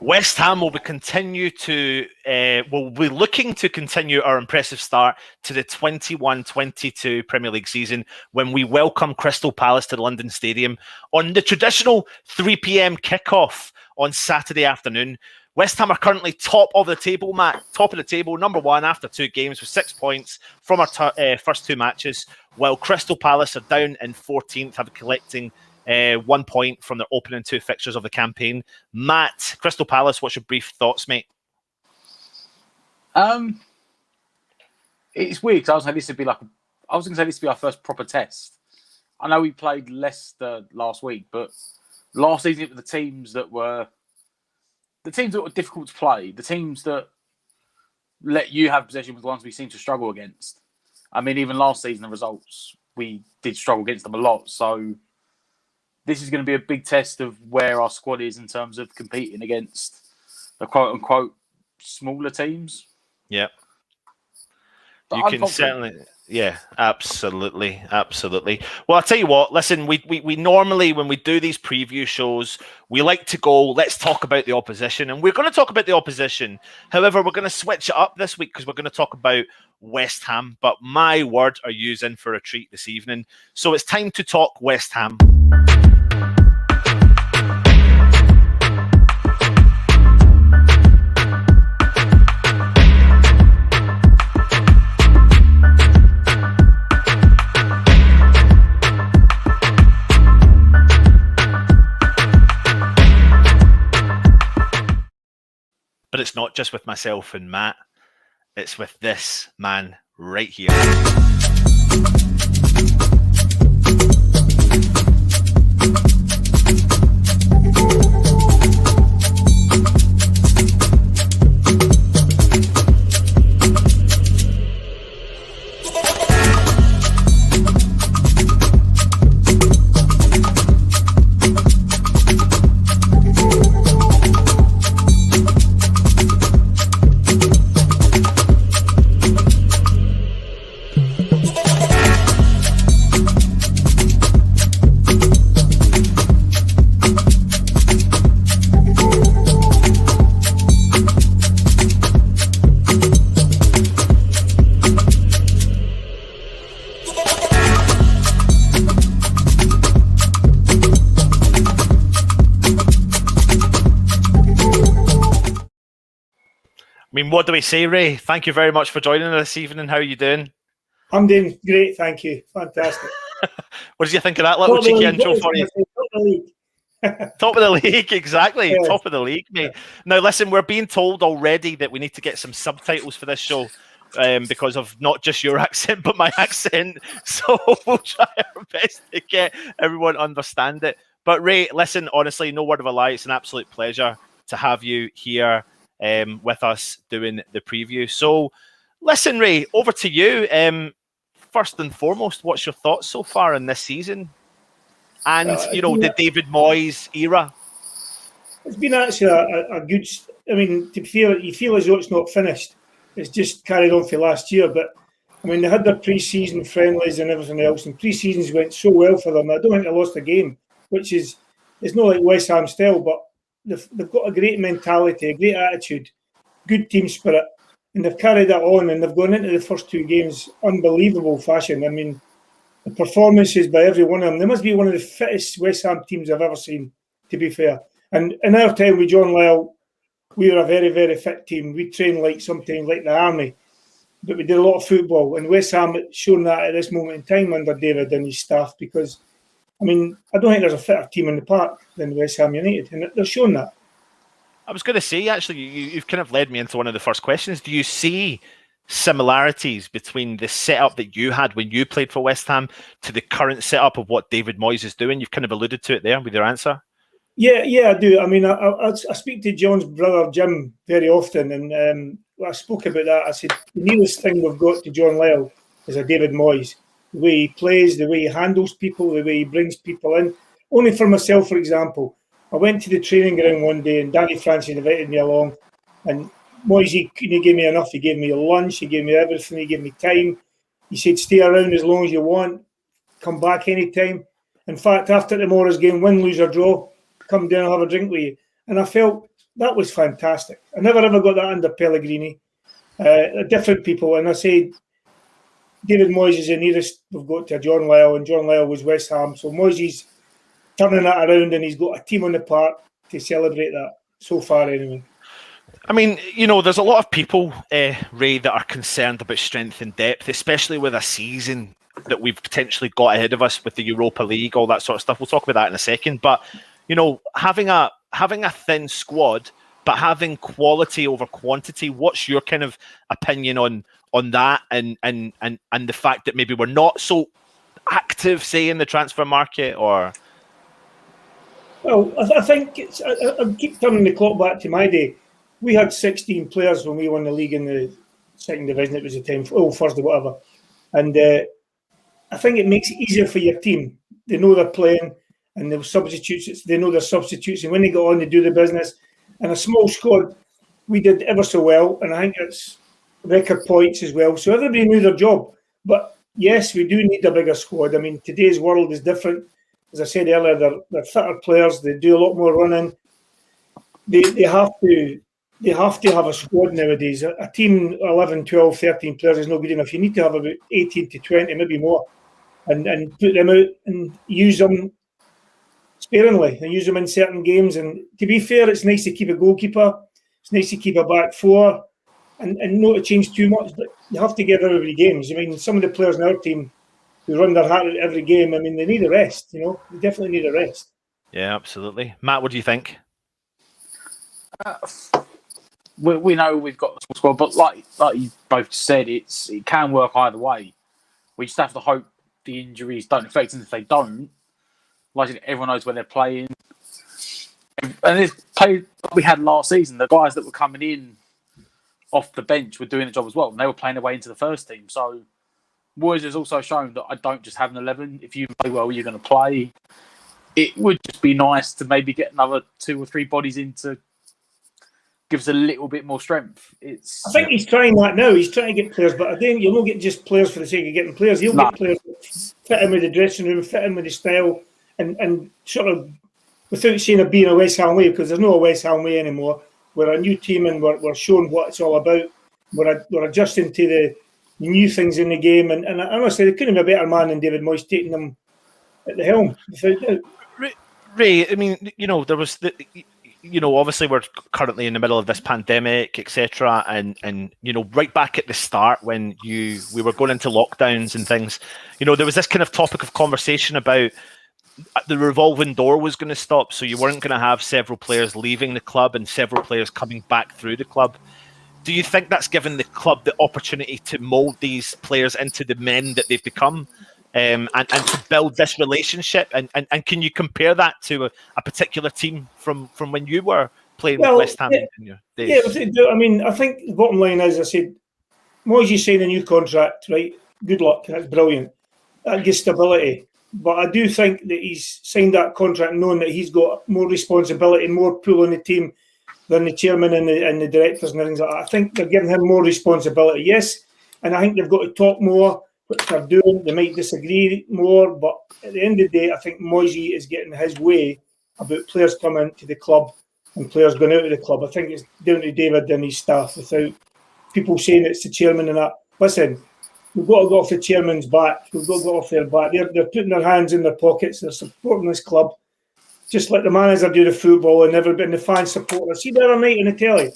West Ham will be looking to continue our impressive start to the 21-22 Premier League season when we welcome Crystal Palace to the London Stadium on the traditional 3 p.m. kickoff on Saturday afternoon. West Ham are currently top of the table, Matt. Top of the table, number one after 2 games with 6 points from our first 2 matches, while Crystal Palace are down in 14th, have collecting 1 point from their opening 2 fixtures of the campaign. Matt, Crystal Palace, what's your brief thoughts, mate? It's weird because I was going to say this would be our first proper test. I know we played Leicester last week, but last season it was the teams that were difficult to play, the teams that let you have possession, was the ones we seem to struggle against. I mean, even last season, the results, we did struggle against them a lot. So this is going to be a big test of where our squad is in terms of competing against the quote-unquote smaller teams. Yeah. But You I'm can confident. certainly... Yeah, absolutely. Well, I'll tell you what, listen, we normally, when we do these preview shows, we like to go, let's talk about the opposition. And we're going to talk about the opposition. However, we're going to switch it up this week because we're going to talk about West Ham. But my word, are you in for a treat this evening? So it's time to talk West Ham. But it's not just with myself and Matt. It's with this man right here. I mean, what do we say, Ray? Thank you very much for joining us this evening. How are you doing? I'm doing great, thank you. Fantastic. What did you think of that little cheeky intro for you? Top of the league. Top of the league, exactly. Yeah. Top of the league, mate. Now, listen, we're being told already that we need to get some subtitles for this show because of not just your accent, but my accent. So we'll try our best to get everyone to understand it. But Ray, listen, honestly, no word of a lie. It's an absolute pleasure to have you here with us doing the preview. So listen, Ray, over to you. First and foremost, what's your thoughts so far in this season? And, the David Moyes era? It's been actually a good... I mean, you feel as though it's not finished. It's just carried on for last year. But, I mean, they had their pre-season friendlies and everything else, and pre-seasons went so well for them. I don't think they lost a game, which is... It's not like West Ham style, but they've got a great mentality, a great attitude, good team spirit, and they've carried that on, and they've gone into the first 2 games unbelievable fashion. I mean, the performances by every one of them, they must be one of the fittest West Ham teams I've ever seen, to be fair. And in our time with John Lyle, we were a very, very fit team. We trained sometimes like the army, but we did a lot of football. And West Ham has shown that at this moment in time under David and his staff, because I mean, I don't think there's a fitter team in the park than West Ham United, and they're showing that. I was going to say, actually, you've kind of led me into one of the first questions. Do you see similarities between the setup that you had when you played for West Ham to the current setup of what David Moyes is doing? You've kind of alluded to it there with your answer. Yeah, I do. I mean, I speak to John's brother, Jim, very often, and I spoke about that. I said, the nearest thing we've got to John Lyle is a David Moyes. The way he plays, the way he handles people, the way he brings people in. Only for myself, for example, I went to the training ground one day and Danny Francis invited me along, and Moyes, he couldn't give me enough. He gave me lunch, he gave me everything, he gave me time. He said, stay around as long as you want, come back anytime. In fact, after tomorrow's game, win, lose or draw, come down and have a drink with you. And I felt that was fantastic. I never ever got that under Pellegrini. Different people, and I say David Moyes is the nearest we've got to John Lyall, and John Lyall was West Ham. So Moyes is turning that around, and he's got a team on the park to celebrate that so far anyway. I mean, you know, there's a lot of people, Ray, that are concerned about strength and depth, especially with a season that we've potentially got ahead of us with the Europa League, all that sort of stuff. We'll talk about that in a second. But, you know, having a thin squad, but having quality over quantity, what's your kind of opinion on that and the fact that maybe we're not so active, say, in the transfer market? Or well, I think it's. I keep turning the clock back to my day. We had 16 players when we won the league in the second division. It was the time, first or whatever. And I think it makes it easier for your team. They know they're playing, and the substitutes. They know their substitutes, and when they go on, they do the business. And a small squad, we did ever so well, and I think it's record points as well. So everybody knew their job. But yes, we do need a bigger squad. I mean, today's world is different. As I said earlier, they're fitter players. They do a lot more running. They have to have a squad nowadays. A team 11, 12, 13 players is not good enough. You need to have about 18 to 20, maybe more, and put them out and use them sparingly and use them in certain games. And to be fair, it's nice to keep a goalkeeper. It's nice to keep a back four and not to change too much. But you have to give everybody games. I mean, some of the players in our team who run their heart out every game, I mean, they need a rest, you know. They definitely need a rest. yeah, absolutely. Matt, what do you think? We know we've got the squad, but like you both said, it can work either way. We just have to hope the injuries don't affect them. If they don't, like I said, everyone knows where they're playing. And this play we had last season, the guys that were coming in off the bench were doing the job as well, and they were playing their way into the first team. So Moyes has also shown that I don't just have an 11. If you play well, you're going to play. It would just be nice to maybe get another 2 or 3 bodies in to give us a little bit more strength. I think he's trying that now. He's trying to get players, but again, you'll not get just players for the sake of getting players. He'll get players that fit in with the dressing room, fit in with the style, and sort of, without saying of being a West Ham way, because there's no West Ham way anymore. We're a new team and we're showing what it's all about. We're adjusting to the new things in the game, and honestly, there couldn't be a better man than David Moyes taking them at the helm. Ray, I mean, you know, there was obviously we're currently in the middle of this pandemic, etc., and you know, right back at the start when we were going into lockdowns and things, you know, there was this kind of topic of conversation about the revolving door was going to stop, so you weren't going to have several players leaving the club and several players coming back through the club. Do you think that's given the club the opportunity to mould these players into the men that they've become, and to build this relationship? And can you compare that to a particular team from when you were playing with West Ham in your days? Yeah, I mean, I think the bottom line is, I said, Moyes signed a new contract, right? Good luck, that's brilliant. That gives stability. But I do think that he's signed that contract knowing that he's got more responsibility, more pull on the team than the chairman and the directors and things like that. I think they're giving him more responsibility, yes. And I think they've got to talk more, which they're doing. They might disagree more, but at the end of the day, I think Moyes is getting his way about players coming to the club and players going out of the club. I think it's down to David and his staff without people saying it's the chairman and that. Listen, we've got to go off the chairman's back. We've got to go off their back. They're putting their hands in their pockets. They're supporting this club, just like the manager do the football and everybody, and the fans support us. See the other night on the telly,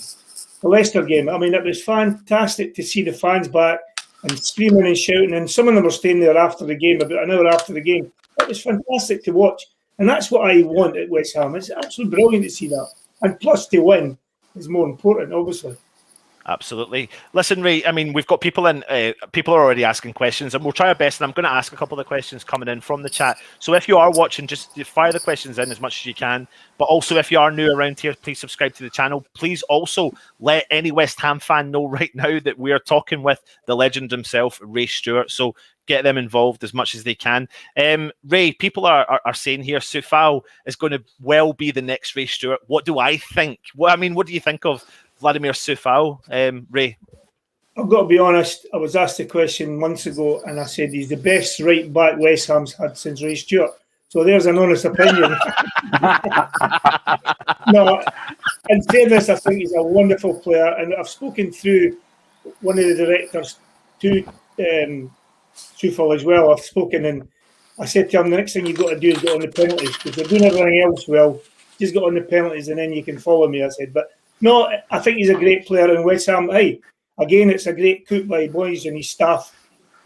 the Leicester game. I mean, it was fantastic to see the fans back and screaming and shouting. And some of them were staying there after the game, about an hour after the game. It was fantastic to watch. And that's what I want at West Ham. It's absolutely brilliant to see that. And plus, to win is more important, obviously. Absolutely. Listen, Ray, I mean, we've got people in, people are already asking questions, and we'll try our best, and I'm going to ask a couple of questions coming in from the chat. So if you are watching, just fire the questions in as much as you can. But also, if you are new around here, please subscribe to the channel. Please also let any West Ham fan know right now that we are talking with the legend himself, Ray Stewart. So get them involved as much as they can. Ray, people are saying here, Soufal is going to well be the next Ray Stewart. What do I think? What do you think of Vladimir Soufal, Ray? I've got to be honest, I was asked the question months ago and I said he's the best right back West Ham's had since Ray Stewart. So there's an honest opinion. No, in fairness, I think he's a wonderful player, and I've spoken through one of the directors to Soufal as well. I've spoken and I said to him, the next thing you've got to do is get on the penalties, because they're doing everything else well. Just get on the penalties and then you can follow me, I said. But no, I think he's a great player in West Ham. Hey, again, it's a great coup by boys and his staff,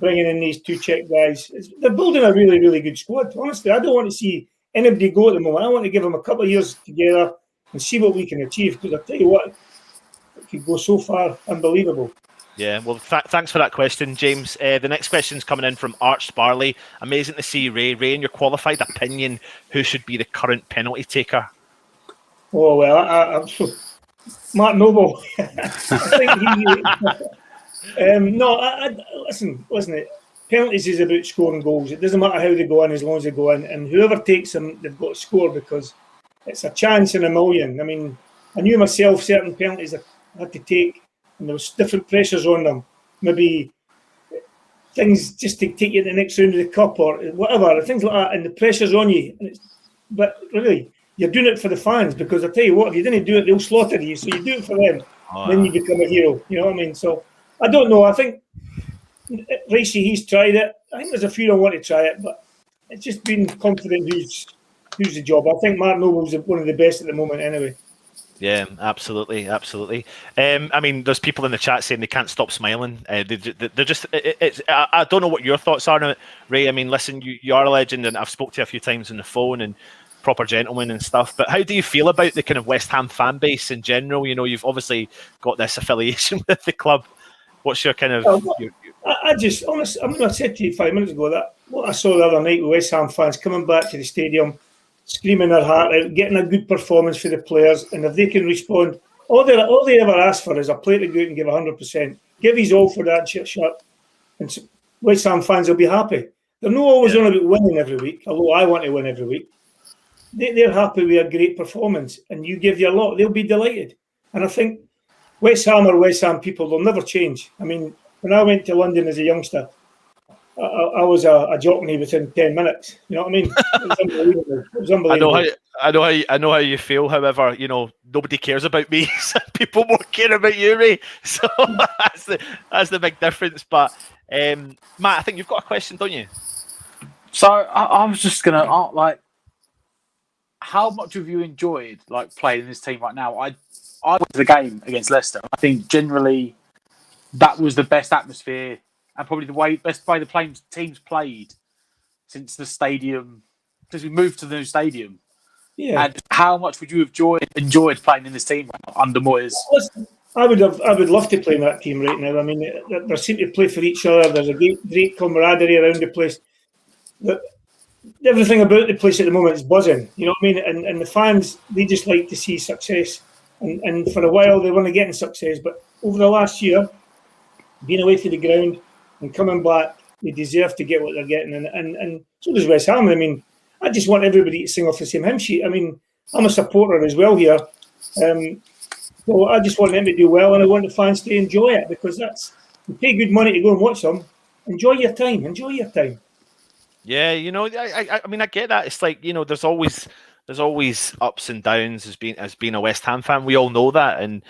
bringing in these two Czech guys. They're building a really, really good squad. Honestly, I don't want to see anybody go at the moment. I want to give them a couple of years together and see what we can achieve, because I'll tell you what, it could go so far. Unbelievable. Yeah, well, thanks for that question, James. The next question's coming in from Arch Barley. Amazing to see Ray. Ray, in your qualified opinion, who should be the current penalty taker? Oh, well, I'm Mark Noble. I think listen. Penalties is about scoring goals. It doesn't matter how they go in, as long as they go in. And whoever takes them, they've got to score, because it's a chance in a million. I mean, I knew myself certain penalties I had to take, and there was different pressures on them. Maybe things just to take you to the next round of the cup or whatever, things like that, and the pressure's on you. But really, you're doing it for the fans, because I tell you what, if you didn't do it, they'll slaughter you. So you do it for them, then you become a hero. You know what I mean? So I don't know. I think Ricey, he's tried it. I think there's a few that want to try it, but it's just being confident who's the job. I think Mark Noble's one of the best at the moment anyway. Yeah, absolutely. I mean, there's people in the chat saying they can't stop smiling. They're just. I don't know what your thoughts are on it, Ray. I mean, listen, you are a legend, and I've spoke to you a few times on the phone, and proper gentleman and stuff. But how do you feel about the kind of West Ham fan base in general? You know, you've obviously got this affiliation with the club. What's your kind of? I just honestly, I mean, I said to you 5 minutes ago that what I saw the other night with West Ham fans coming back to the stadium, screaming their heart out, getting a good performance for the players, and if they can respond, all they ever ask for is a player to go out and give 100%, give his all for that shirt, and West Ham fans will be happy. They're not always on about winning every week, although I want to win every week. They're happy with a great performance, and you give your lot, they'll be delighted. And I think West Ham people, they'll never change. I mean, when I went to London as a youngster, I was a jockey within 10 minutes. You know what I mean? It was unbelievable. It was unbelievable. I know how you feel. However, you know, nobody cares about me. People more care about you, Ray. So that's the big difference. But Matt, I think you've got a question, don't you? So I was just gonna how much have you enjoyed playing in this team right now? I went to the game against Leicester. I think generally that was the best atmosphere and probably the best way the teams played since we moved to the new stadium. Yeah. And how much would you have enjoyed playing in this team under Moyes? I would love to play in that team right now. I mean, they seem to play for each other. There's a great camaraderie around the place. Everything about the place at the moment is buzzing. You know what I mean? And the fans, they just like to see success. And for a while, they weren't getting success. But over the last year, being away from the ground and coming back, they deserve to get what they're getting. And so does West Ham. I mean, I just want everybody to sing off the same hymn sheet. I mean, I'm a supporter as well here. So I just want them to do well, and I want the fans to enjoy it, because you pay good money to go and watch them. Enjoy your time. Yeah, you know, I mean, I get that. It's like, you know, there's always ups and downs as being a West Ham fan. We all know that, and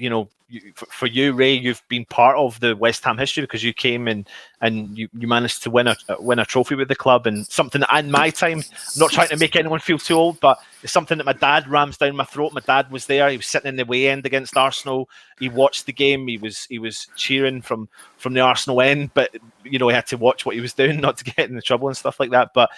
you know, for you, Ray, you've been part of the West Ham history because you came and you managed to win a trophy with the club, and something that in my time, I'm not trying to make anyone feel too old, but it's something that my dad rams down my throat. My dad was there. He was sitting in the away end against Arsenal. He watched the game. He was cheering from the Arsenal end, but you know, he had to watch what he was doing not to get in the trouble and stuff like that. But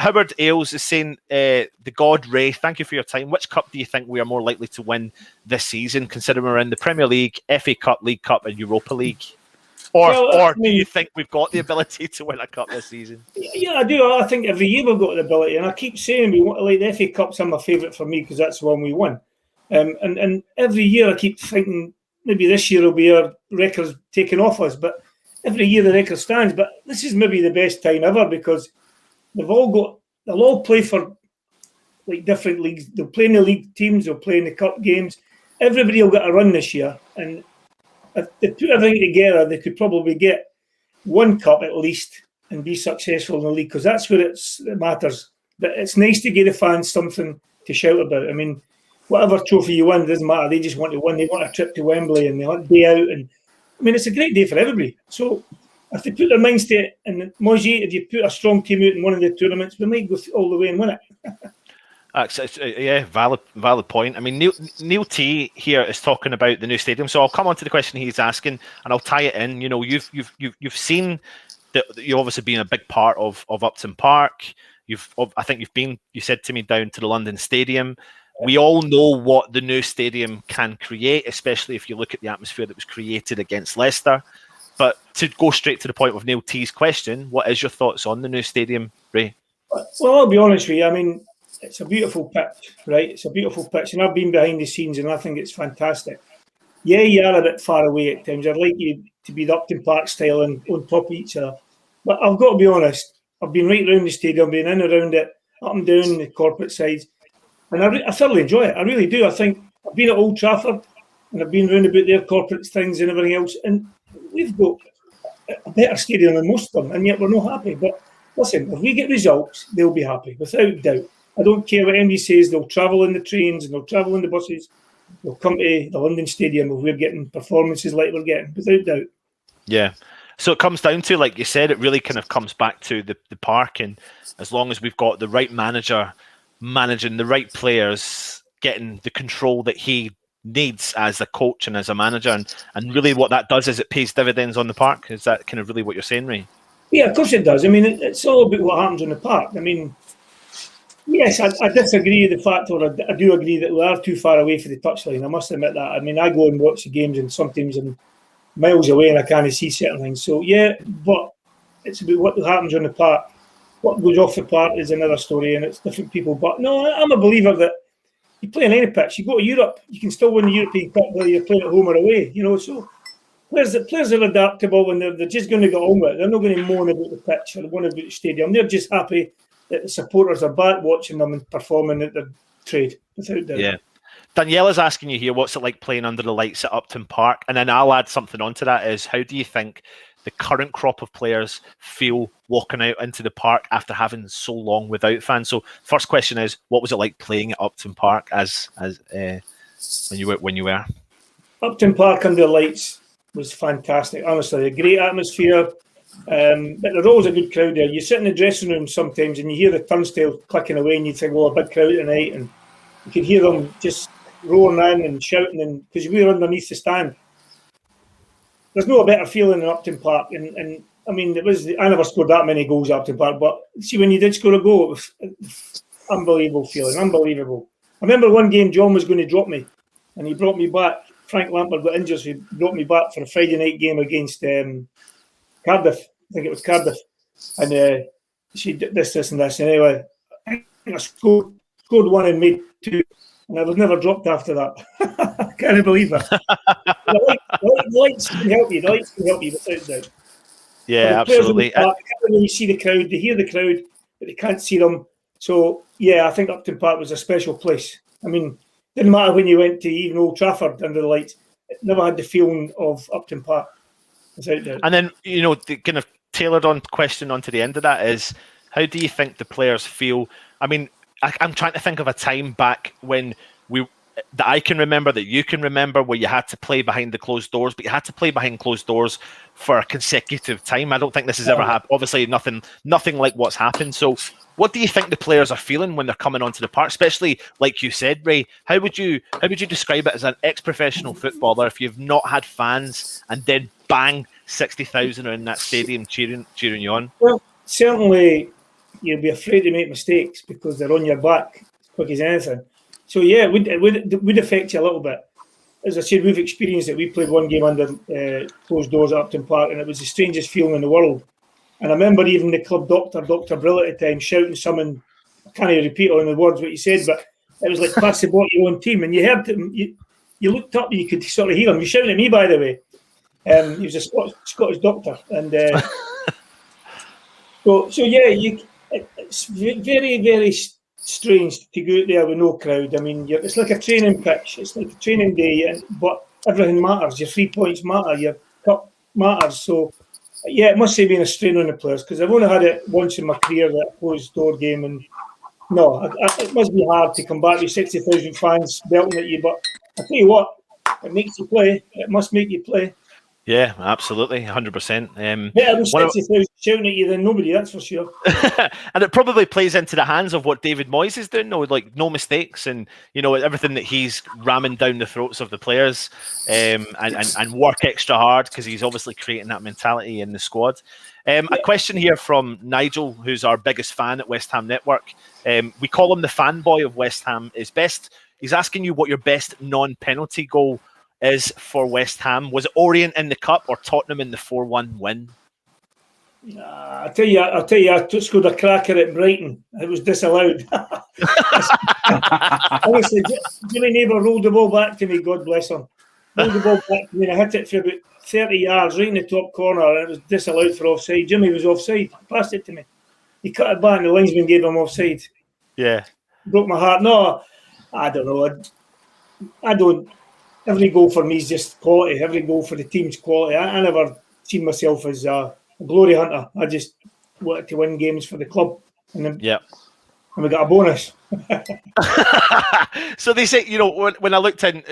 Howard Ailes is saying, the God Ray, thank you for your time. Which cup do you think we are more likely to win this season, considering we're in the Premier League, FA Cup, League Cup, and Europa League? Or do you think we've got the ability to win a cup this season? Yeah, I do. I think every year we've got the ability, and I keep saying we want, like, the FA Cup's my favourite for me because that's the one we won. And every year I keep thinking maybe this year will be our records taken off us, but every year the record stands. But this is maybe the best time ever because they'll all play for like different leagues. They'll play in the league teams, they'll play in the cup games. Everybody will get a run this year, and if they put everything together, they could probably get one cup at least and be successful in the league because that's where it matters. But it's nice to give the fans something to shout about. I mean, whatever trophy you win, it doesn't matter. They just want to win. They want a trip to Wembley and they want to be out. And I mean, it's a great day for everybody. So if they put their minds to it, and Moji, if you put a strong team out in one of the tournaments, we might go all the way and win it. Yeah, valid point. I mean, Neil T here is talking about the new stadium, so I'll come on to the question he's asking, and I'll tie it in. You know, you've seen that you've obviously been a big part of Upton Park. You said to me down to the London Stadium. We all know what the new stadium can create, especially if you look at the atmosphere that was created against Leicester. But to go straight to the point of Neil T's question, what is your thoughts on the new stadium, Ray? Well, I'll be honest with you. I mean, it's a beautiful pitch, right? It's a beautiful pitch, and I've been behind the scenes, and I think it's fantastic. Yeah, you are a bit far away at times. I'd like you to be the Upton Park style and on top of each other. But I've got to be honest, I've been right around the stadium, been in and around it, up and down the corporate sides, and I thoroughly enjoy it. I really do. I think I've been at Old Trafford, and I've been round about their corporate things and everything else, and we've got a better stadium than most of them, and yet we're not happy. But listen, if we get results, they'll be happy, without doubt. I don't care what anybody says. They'll travel in the trains and they'll travel in the buses. They'll come to the London Stadium if we're getting performances like we're getting, without doubt. Yeah. So it comes down to, like you said, it really kind of comes back to the park. And as long as we've got the right manager managing the right players, getting the control that he needs as a coach and as a manager, and really what that does is it pays dividends on the park. Is that kind of really what you're saying, Ray? Yeah, of course it does. I mean, it's all about what happens on the park. I mean, yes, I disagree with the fact, or I do agree that we are too far away from the touchline. I must admit that. I mean, I go and watch the games, and sometimes I'm miles away and I can't see certain things. So, yeah, but it's about what happens on the park. What goes off the park is another story, and it's different people. But no, I'm a believer that you play on any pitch. You go to Europe, you can still win the European Cup whether you're playing at home or away. You know, so players are adaptable, and they're just going to get on with it. They're not going to moan about the pitch or moan about the stadium. They're just happy that the supporters are back watching them and performing at their trade, without doubt. Yeah. Daniela's asking you here, what's it like playing under the lights at Upton Park? And then I'll add something onto that is, how do you think the current crop of players feel walking out into the park after having so long without fans? So first question is, what was it like playing at Upton Park as when you were? Upton Park under the lights was fantastic. Honestly, a great atmosphere. But there's always a good crowd there. You sit in the dressing room sometimes and you hear the turnstile clicking away and you think, well, a big crowd tonight, and you can hear them just roaring in and shouting, and because we were underneath the stand. There's no better feeling in Upton Park, and I mean, I never scored that many goals at Upton Park, but see, when you did score a goal, it was unbelievable feeling, unbelievable. I remember one game John was going to drop me, and he brought me back. Frank Lampard got injured, so he brought me back for a Friday night game against Cardiff. I think it was Cardiff, and she did this and this. Anyway, I think I scored one and made two, and I was never dropped after that. I can't believe it. The lights can help you. The lights can help you, without doubt. Yeah, absolutely. Park, they can't really see the crowd. They hear the crowd, but they can't see them. So, yeah, I think Upton Park was a special place. I mean, didn't matter when you went to even Old Trafford under the lights. It never had the feeling of Upton Park, without doubt. And then, you know, the kind of tailored on question onto the end of that is, how do you think the players feel? I mean, I'm trying to think of a time back when that I can remember, that you can remember, where you had to play behind the closed doors, but you had to play behind closed doors for a consecutive time. I don't think this has ever happened. Obviously, nothing like what's happened. So what do you think the players are feeling when they're coming onto the park? Especially, like you said, Ray, how would you describe it as an ex-professional footballer if you've not had fans and then bang, 60,000 are in that stadium cheering you on? Well, certainly you'll be afraid to make mistakes because they're on your back as quick as anything. So yeah, it would affect you a little bit. As I said, we've experienced it. We played one game under closed doors at Upton Park, and it was the strangest feeling in the world. And I remember even the club doctor, Dr. Brill at the time, shouting something. I can't even repeat all in the words what he said, but it was like, pass the ball to your own team. And you heard him, you looked up and you could sort of hear him. He was shouting at me, by the way. He was a Scottish doctor. And so yeah, it's very, very strange to go out there with no crowd. I mean, it's like a training pitch. It's like a training day, but everything matters. Your 3 points matter. Your cup matters. So, yeah, it must have been a strain on the players because I've only had it once in my career, that closed door game, and no, it must be hard to come back with 60,000 fans belting at you. But I tell you what, it makes you play. It must make you play. Yeah, absolutely, 100%. Better than 60,000 shouting at you than nobody, that's for sure. And it probably plays into the hands of what David Moyes is doing, though, like no mistakes, and everything that he's ramming down the throats of the players, and work extra hard because he's obviously creating that mentality in the squad. A question here from Nigel, who's our biggest fan at West Ham Network. We call him the fanboy of West Ham. He's asking you what your best non-penalty goal is for West Ham. Was it Orient in the Cup or Tottenham in the 4-1 win? I'll tell you, I scored a cracker at Brighton. It was disallowed. Honestly, Jimmy Neighbour rolled the ball back to me, God bless him. Rolled the ball back to me, and I hit it for about 30 yards, right in the top corner, and it was disallowed for offside. Jimmy was offside. He passed it to me. He cut it back, and the linesman gave him offside. Yeah. Broke my heart. No, I don't know. I don't. Every goal for me is just quality. Every goal for the team's quality. I never seen myself as a glory hunter. I just wanted to win games for the club. And then, and we got a bonus. So they say, when I looked in,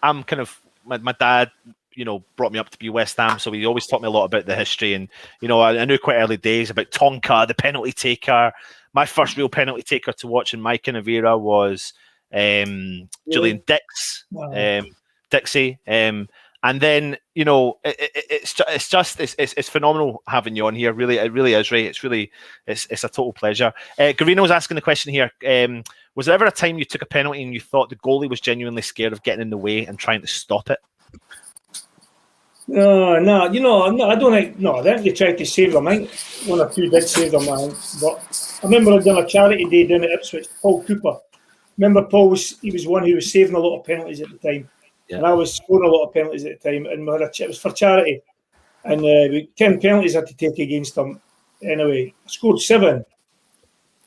I'm kind of, my dad, brought me up to be West Ham. So he always taught me a lot about the history. And, I knew quite early days about Tonka, the penalty taker. My first real penalty taker to watch in my kind of era was Julian Dix, Dixie, and then it's phenomenal having you on here. Really, it really is, right? It's a total pleasure. Garino's asking the question here: was there ever a time you took a penalty and you thought the goalie was genuinely scared of getting in the way and trying to stop it? No, I don't think. No, I think they tried to save them. I think one or two did save them, but I remember I'd done a charity day down at Ipswich. Paul Cooper. Remember, he was one who was saving a lot of penalties at the time, and I was scoring a lot of penalties at the time, and it was for charity, and 10 penalties I had to take against them. Anyway, I scored 7,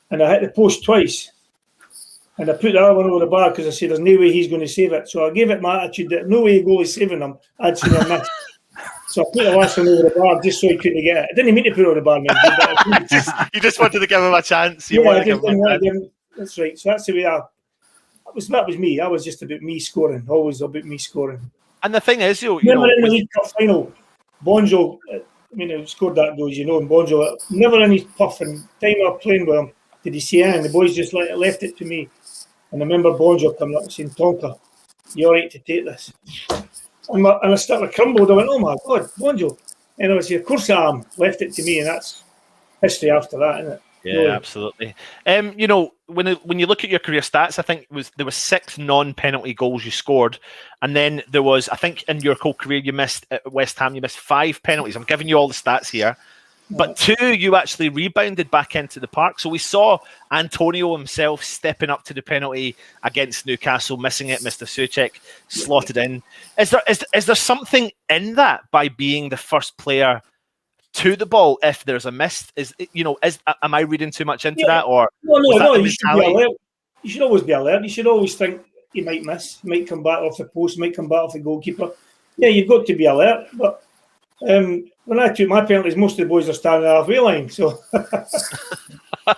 and I hit the post twice, and I put the other one over the bar because I said there's no way he's going to save it. So I gave it my attitude that no way the goalie's saving them. I'd seen a miss. So I put the last one over the bar just so he couldn't get it. I didn't mean to put it over the bar, man. You just wanted to give him a chance. That's right. So that's the way that was me. I was just about me scoring. Always about me scoring. And the thing is, remember in the League Cup final, Bonjo, he scored that goal, and Bonjo, never any puff. And time I was playing with him, did he see anything? The boys just left it to me. And I remember Bonjo coming up and saying, Tonka, you're right to take this. And I started crumbled. I went, oh my God, Bonjo. And I said, of course I am. Left it to me, and that's history after that, isn't it? Yeah, absolutely. When you look at your career stats, I think there was 6 non-penalty goals you scored, and then there was, I think, in your whole career you missed at West Ham. You missed 5 penalties. I'm giving you all the stats here, but 2 you actually rebounded back into the park. So we saw Antonio himself stepping up to the penalty against Newcastle, missing it. Mr. Soucek slotted in. Is there something in that by being the first player to the ball if there's a miss? Am I reading too much into that, or no? You should be alert. You should always be alert. You should always think you might miss, you might come back off the post, might come back off the goalkeeper. Yeah, you've got to be alert. But when I took my penalties, most of the boys are standing halfway line. So, so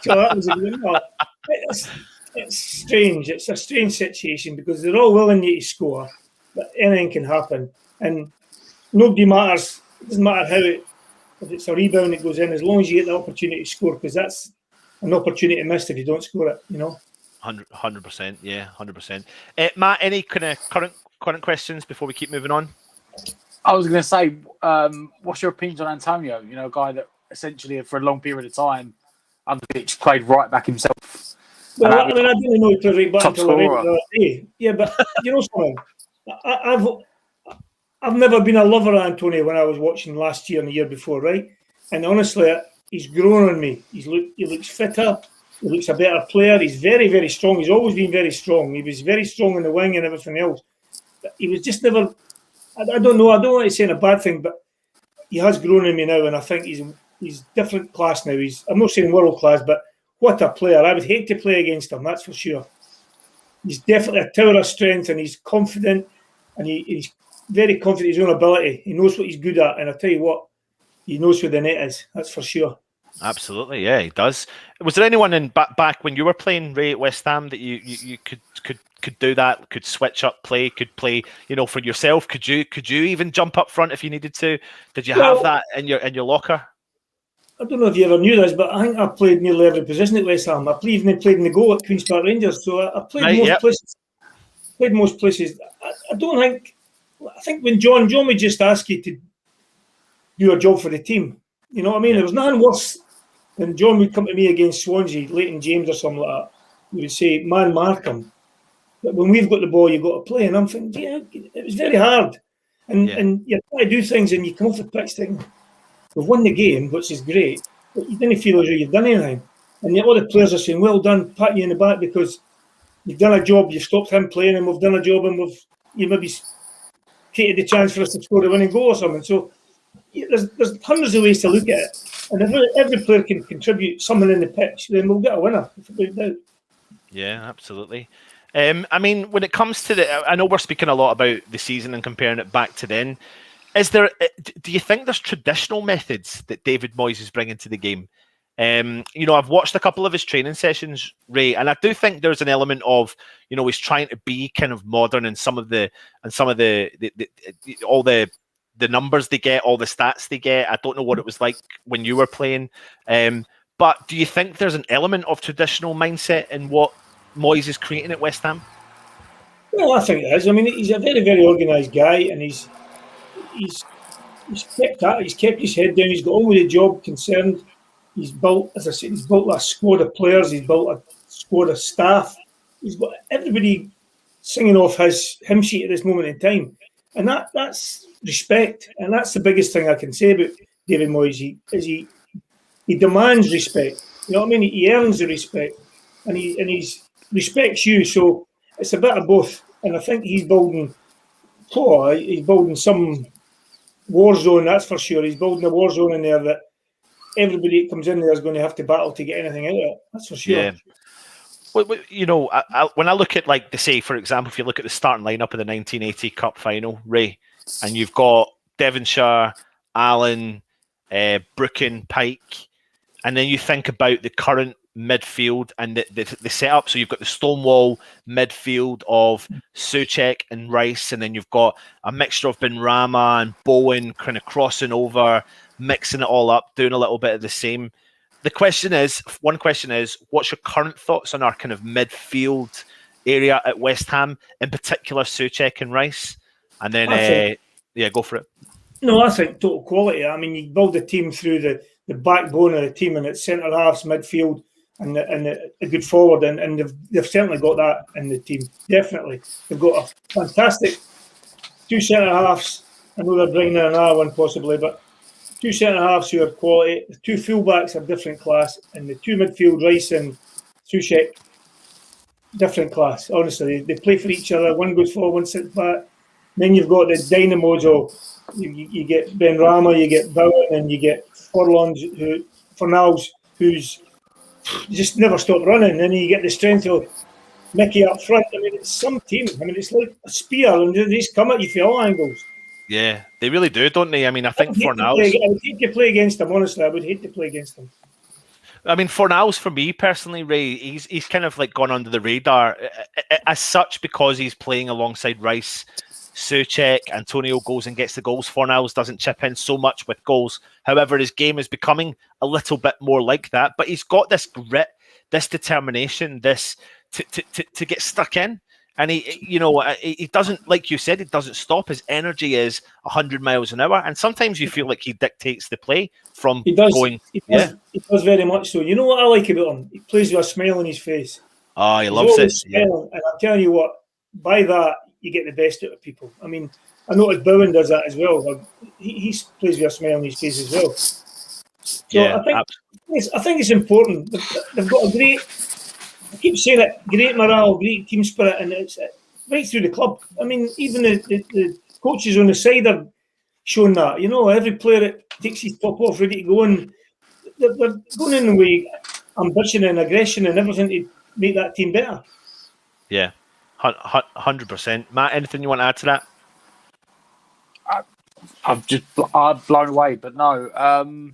that was it's strange. It's a strange situation because they're all willing to score, but anything can happen, and nobody matters. It doesn't matter how if it's a rebound that goes in, as long as you get the opportunity to score, because that's an opportunity missed if you don't score it, 100%, yeah, 100%. Matt, any kind of current questions before we keep moving on? I was going to say, what's your opinion on Antonio? A guy that essentially for a long period of time Andrich played right back himself. Well, I mean, I didn't know he played right back top until I read it scorer. the other day. Yeah, but you know something? I've never been a lover of Antonio when I was watching last year and the year before, right? And honestly, he's grown on me. He looks fitter. He looks a better player. He's very, very strong. He's always been very strong. He was very strong in the wing and everything else. But he was just never. I don't know. I don't want to say a bad thing, but he has grown on me now, and I think he's different class now. I'm not saying world class, but what a player! I would hate to play against him. That's for sure. He's definitely a tower of strength, and he's confident, and he's very confident in his own ability. He knows what he's good at, and I tell you what, he knows where the net is. That's for sure. Absolutely, yeah, he does. Was there anyone in back when you were playing, Ray, at West Ham that you could do that? Could switch up play? Could play? For yourself? Could you even jump up front if you needed to? Did you have that in your locker? I don't know if you ever knew this, but I think I played nearly every position at West Ham. I even played in the goal at Queen's Park Rangers, so I played places. Played most places. I don't think. I think when John would just ask you to do a job for the team. You know what I mean? There was nothing worse than John would come to me against Swansea, Leighton James or something like that. He would say, "Man, mark him." But when we've got the ball, you've got to play. And I'm thinking, it was very hard. And you try to do things and you come off the pitch thinking, we've won the game, which is great, but you didn't feel as though you've done anything. And yet all the players are saying, well done, pat you in the back because you've done a job, you've stopped him playing and we've done a job and you maybe created the chance for us to score a winning goal or something. So there's hundreds of ways to look at it. And if every player can contribute something in the pitch, then we'll get a winner, without doubt. Yeah, absolutely. I mean, when it comes to I know we're speaking a lot about the season and comparing it back to then. Do you think there's traditional methods that David Moyes is bringing to the game? I've watched a couple of his training sessions, Ray, and I do think there's an element of, he's trying to be kind of modern in some of the all the numbers they get, all the stats they get. I don't know what it was like when you were playing, but do you think there's an element of traditional mindset in what Moyes is creating at West Ham? Well, I think it is. I mean, he's a very, very organised guy, and he's kept his head down. He's got on with the job concerned. He's built, as I said, he's built a squad of players. He's built a squad of staff. He's got everybody singing off his hymn sheet at this moment in time, and that's respect. And that's the biggest thing I can say about David Moyes. He demands respect. You know what I mean? He earns the respect, and he respects you. So it's a bit of both. And I think he's building some war zone, that's for sure. He's building a war zone in there that everybody that comes in there is going to have to battle to get anything out of it. That's for sure. Yeah. Well, when I look at, like, say, for example, if you look at the starting lineup of the 1980 Cup final, Ray, and you've got Devonshire, Allen, Brooken, Pike, and then you think about the current midfield and the setup. So you've got the Stonewall midfield of Souček and Rice, and then you've got a mixture of Benrahma and Bowen kind of crossing over, mixing it all up, doing a little bit of the same. One question is, what's your current thoughts on our kind of midfield area at West Ham, in particular Souček and Rice? And then, go for it. No, I think total quality. I mean, you build a team through the backbone of the team, and it's centre halves, midfield, and a good forward, and they've certainly got that in the team. Definitely, they've got a fantastic two centre halves. I know they're bringing in another one possibly, but two centre halves who are quality. The two fullbacks are different class, and the two midfield, Rice and Souček, different class. Honestly, they play for each other. One goes forward, one sits back. Then you've got the dynamos of you get Benrahma, you get Bowen, and you get Fornals, who's just never stopped running. And then you get the strength of Mickey up front. I mean, it's some team. I mean, it's like a spear, and they just come at you from all angles. Yeah, they really do, don't they? I mean, I think Fornals... I would hate to play against them, honestly. I would hate to play against them. I mean, Fornals, for me personally, Ray, he's kind of like gone under the radar as such because he's playing alongside Rice, Souček. Antonio goes and gets the goals. Fornals doesn't chip in so much with goals. However, his game is becoming a little bit more like that. But he's got this grit, this determination, this to get stuck in. And he doesn't, like you said, it doesn't stop. His energy is 100 miles an hour, and sometimes you feel like he dictates the play from He does. going. He does very much so. You know what I like about him? He plays with a smile on his face. Oh, he He's loves it. always smiling, and I'm telling you what, by that you get the best out of people. I mean, I noticed Bowen does that as well. He plays with a smile on his face as well. So Yeah, I think it's important. They've got a great. I keep saying it, great morale, great team spirit, and it's right through the club. I mean, even the coaches on the side are showing that. You know, every player that takes his top off, ready to go, and they're going in with ambition and aggression and everything to make that team better. Yeah, 100%. Matt, anything you want to add to that? I'm blown away, but no.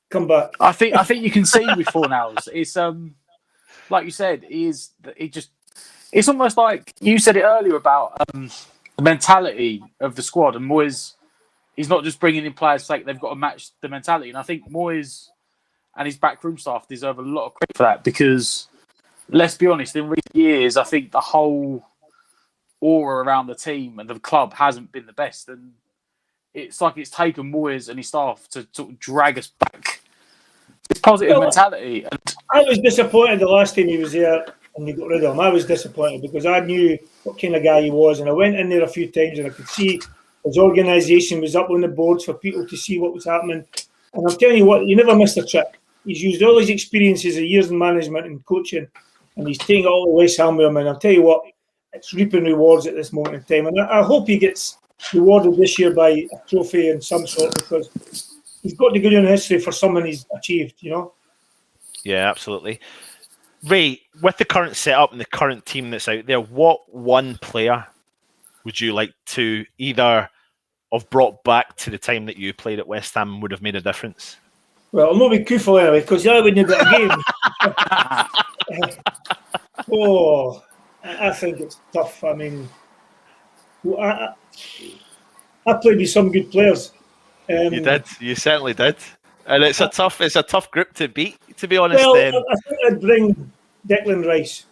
Come back. I think you can see with Fornals. It's like you said, it's almost like you said it earlier about the mentality of the squad, and Moyes, he's not just bringing in players for sake, they've got to match the mentality. And I think Moyes and his backroom staff deserve a lot of credit for that, because let's be honest, in recent years, I think the whole aura around the team and the club hasn't been the best. And it's like it's taken Moyes and his staff to sort of drag us back. It's positive mentality. And I was disappointed the last time he was there and they got rid of him. I was disappointed because I knew what kind of guy he was, and I went in there a few times and I could see his organisation was up on the boards for people to see what was happening. And I'm telling you what, you never missed a trick. He's used all his experiences of years in management and coaching, and he's taking it all the West Ham with him. And I'll tell you what, it's reaping rewards at this moment in time. And I hope he gets rewarded this year by a trophy of some sort, because he's got to go down in history for something he's achieved, you know? Yeah, absolutely. Ray, with the current setup and the current team that's out there, what one player would you like to either have brought back to the time that you played at West Ham would have made a difference? Well, I'll not be Kufel anyway, because I wouldn't have got a game. I think it's tough. I mean, I played with some good players. You did. You certainly did. And it's a tough group to beat, to be honest. Well, I think I'd bring Declan Rice.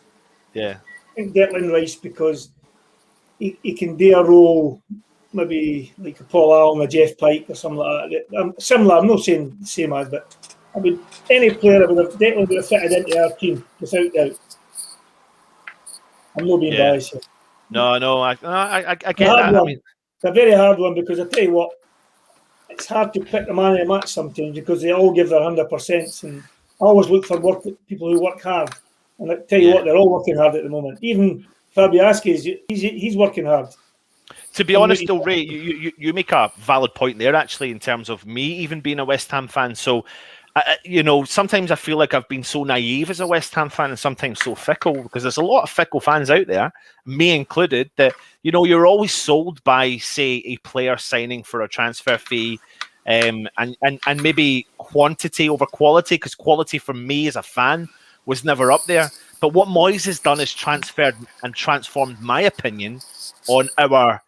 Yeah. I think Declan Rice, because he can do a role, maybe like a Paul Allen, a Jeff Pike, or something like that. Similar. I'm not saying the same as, but I mean, any player Declan would have fitted into our team without doubt. I'm not being biased here. No, I get that. I mean, it's a very hard one, because I tell you what, it's hard to pick a man of the match sometimes, because they all give their 100%. And I always look for people who work hard. And I tell you what, they're all working hard at the moment. Even Fabianski, he's working hard. To be honest, though, Ray, you make a valid point there, actually, in terms of me even being a West Ham fan. So, sometimes I feel like I've been so naive as a West Ham fan, and sometimes so fickle, because there's a lot of fickle fans out there, me included, that, you're always sold by, say, a player signing for a transfer fee, and maybe quantity over quality, because quality for me as a fan was never up there. But what Moyes has done is transferred and transformed my opinion on our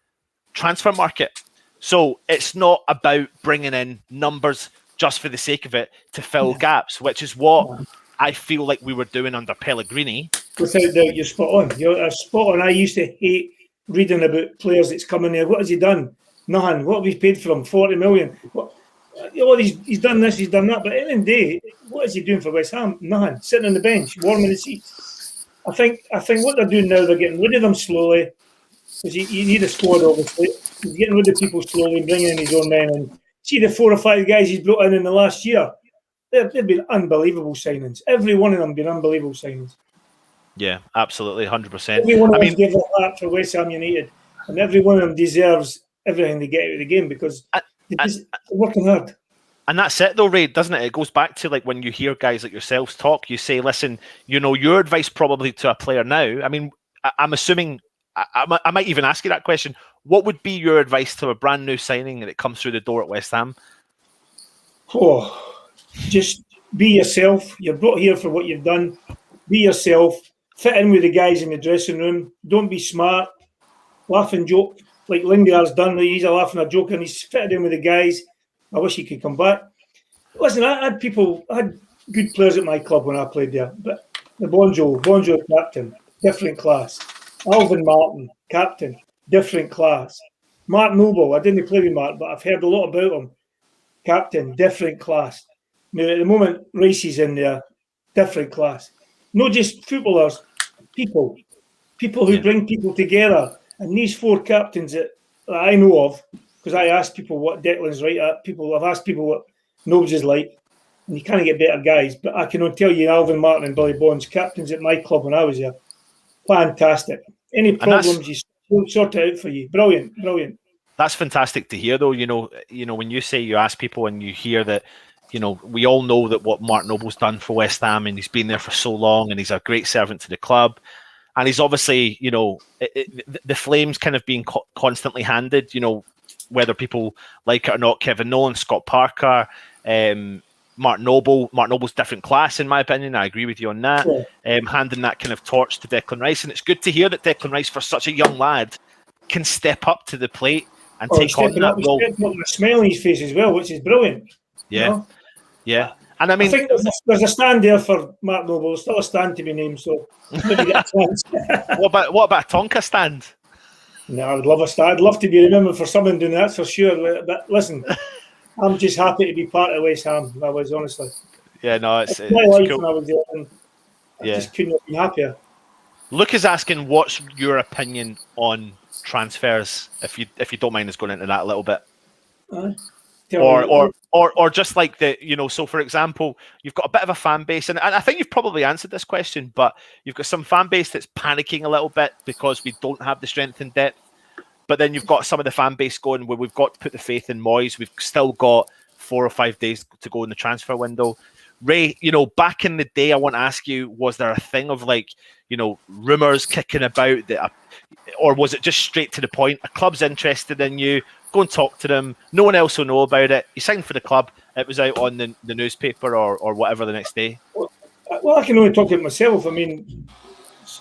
transfer market. So it's not about bringing in numbers just for the sake of it to fill gaps, which is what I feel like we were doing under Pellegrini. Without doubt, you're spot on. You're spot on. I used to hate reading about players that's coming there. What has he done? Nothing. What have we paid for him? 40 million. He's done this, he's done that. But at the end of the day, what is he doing for West Ham? Nothing. Sitting on the bench, warming the seats. I think what they're doing now, they're getting rid of them slowly, because you need a squad, obviously. He's getting rid of people slowly and bringing in his own men. And see the 4 or 5 guys he's brought in the last year. They've been unbelievable signings. Every one of them been unbelievable signings. Yeah, absolutely, 100%. Every one of them gave their heart for West Ham United, and every one of them deserves everything they get out of the game, because they're working hard. And that's it, though, Ray, doesn't it? It goes back to, like, when you hear guys like yourselves talk, you say, listen, your advice probably to a player now, I mean, I'm assuming, I might even ask you that question, what would be your advice to a brand new signing that comes through the door at West Ham? Just be yourself. You're brought here for what you've done. Be yourself. Fit in with the guys in the dressing room. Don't be smart. Laugh and joke like Lingard's done. He's a laughing and a joke, and he's fitted in with the guys. I wish he could come back. Listen, I had good players at my club when I played there. But the Bonjo captain, different class. Alvin Martin, captain, different class. Mark Noble, I didn't play with Mark, but I've heard a lot about him. Captain, different class. Now, at the moment, Racey's in there, different class. Not just footballers, people who bring people together. And these 4 captains that I know of, because I asked people what Declan's right at, I've asked people what Nobes is like, and you can't get better guys. But I can only tell you, Alvin Martin and Billy Bonds, captains at my club when I was there, fantastic. Any problems, you sort it out for you. Brilliant, brilliant. That's fantastic to hear, though. You know, when you say you ask people and you hear that, we all know that what Mark Noble's done for West Ham, and he's been there for so long, and he's a great servant to the club, and he's obviously, the flames kind of being constantly handed. Whether people like it or not, Kevin Nolan, Scott Parker, Mark Noble's different class, in my opinion. I agree with you on that. Yeah. Handing that kind of torch to Declan Rice, and it's good to hear that Declan Rice, for such a young lad, can step up to the plate and take on that role. He's stepping up with a smile on his face as well, which is brilliant. Yeah, yeah. And I think there's a stand there for Mark Noble. There's still a stand to be named, so maybe get a chance. What about a Tonka stand? No, I would love a stand. I'd love to be remembered for someone doing that, for sure. But listen, I'm just happy to be part of West Ham. I was, honestly. Yeah, no, it's my life cool. when I was there, and I just couldn't have been happier. Luke is asking, what's your opinion on transfers? If you don't mind us going into that a little bit, or just like so for example, you've got a bit of a fan base, and I think you've probably answered this question, but you've got some fan base that's panicking a little bit because we don't have the strength and depth. But then you've got some of the fan base going, where we've got to put the faith in Moyes. We've still got 4 or 5 days to go in the transfer window. Ray, back in the day, I want to ask you, was there a thing of rumours kicking about that, or was it just straight to the point? A club's interested in you, go and talk to them. No one else will know about it. You signed for the club. It was out on the newspaper or whatever the next day. Well, I can only talk about myself. I mean,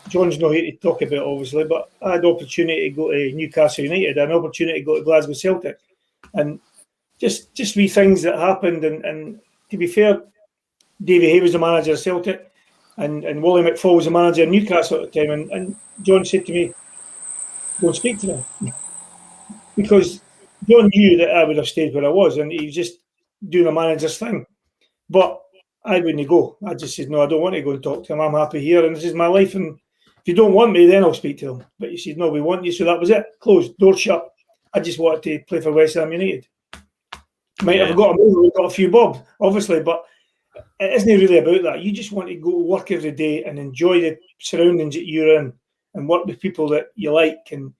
John's not here to talk about it, obviously, but I had the opportunity to go to Newcastle United, an opportunity to go to Glasgow Celtic, and just wee things that happened. And to be fair, Davy Hay was the manager of Celtic, and Wally McFall was the manager of Newcastle at the time. And John said to me, "Go and speak to them," because John knew that I would have stayed where I was, and he was just doing a manager's thing. But I wouldn't go. I just said, no, I don't want to go and talk to him. I'm happy here, and this is my life. And if you don't want me, then I'll speak to them. But he said, no, we want you. So that was it. Closed, door shut. I just wanted to play for West Ham United. Might have got a few bob, obviously, but it isn't really about that. You just want to go to work every day and enjoy the surroundings that you're in and work with people that you like. And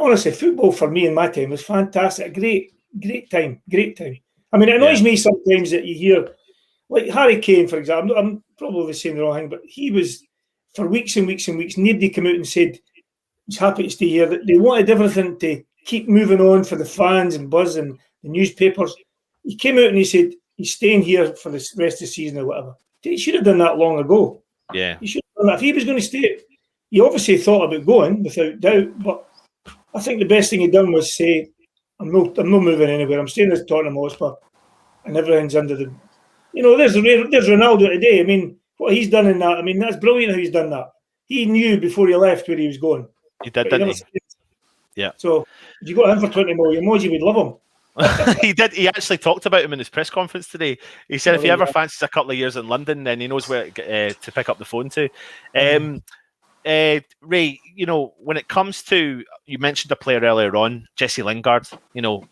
honestly, football for me in my time was fantastic. Great time. I mean, it annoys me sometimes that you hear, like Harry Kane, for example. I'm probably saying the wrong thing, but he was, for weeks and weeks and weeks, nobody came out and said he's happy to stay here. They wanted everything to keep moving on for the fans and buzz and the newspapers. He came out and he said he's staying here for the rest of the season or whatever. He should have done that long ago. Yeah. He should have done that. If he was going to stay, he obviously thought about going, without doubt, but I think the best thing he done was say, I'm not moving anywhere. I'm staying at Tottenham Hotspur, and everything's under the... there's Ronaldo today. I mean, what he's done in that, I mean, that's brilliant how he's done that. He knew before he left where he was going. He did, didn't he? Yeah. So, if you got him for 20 million, Moji would love him. He did. He actually talked about him in his press conference today. He said if he ever fancies a couple of years in London, then he knows where to pick up the phone to. Ray, when it comes to, you mentioned a player earlier on, Jesse Lingard,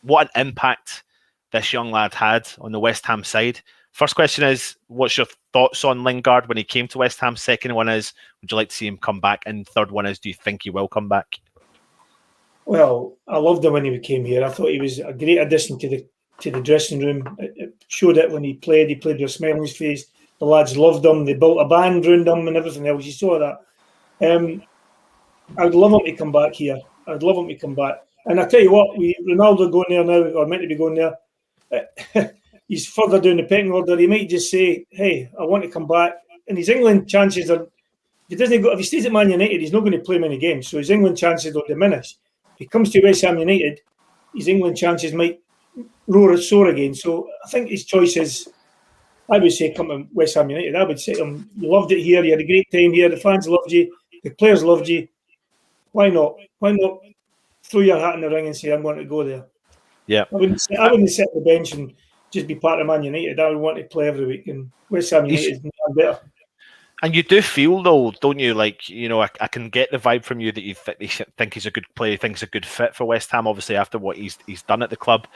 what an impact this young lad had on the West Ham side. First question is, what's your thoughts on Lingard when he came to West Ham? Second one is, would you like to see him come back? And third one is, do you think he will come back? Well, I loved him when he came here. I thought he was a great addition to the dressing room. It showed it when he played. He played with a smile on his face. The lads loved him. They built a band around him and everything else. You saw that. I would love him to come back here. I'd love him to come back. And I tell you what, Ronaldo going there now, or meant to be going there, he's further down the pecking order. He might just say, hey, I want to come back. And his England chances are, if he stays at Man United, he's not going to play many games. So his England chances will diminish. If he comes to West Ham United, his England chances might soar again. So I think his choice is, I would say, come to West Ham United. I would say to him, you loved it here, you had a great time here, the fans loved you, the players loved you. Why not? Why not throw your hat in the ring and say, I'm going to go there? Yeah. I wouldn't sit on the bench and just be part of Man United. I would want to play every week, and West Ham United is better. And you do feel, though, don't you? Like, you know, I can get the vibe from you that you think he's a good player, you think he's a good fit for West Ham, obviously, after what he's done at the club.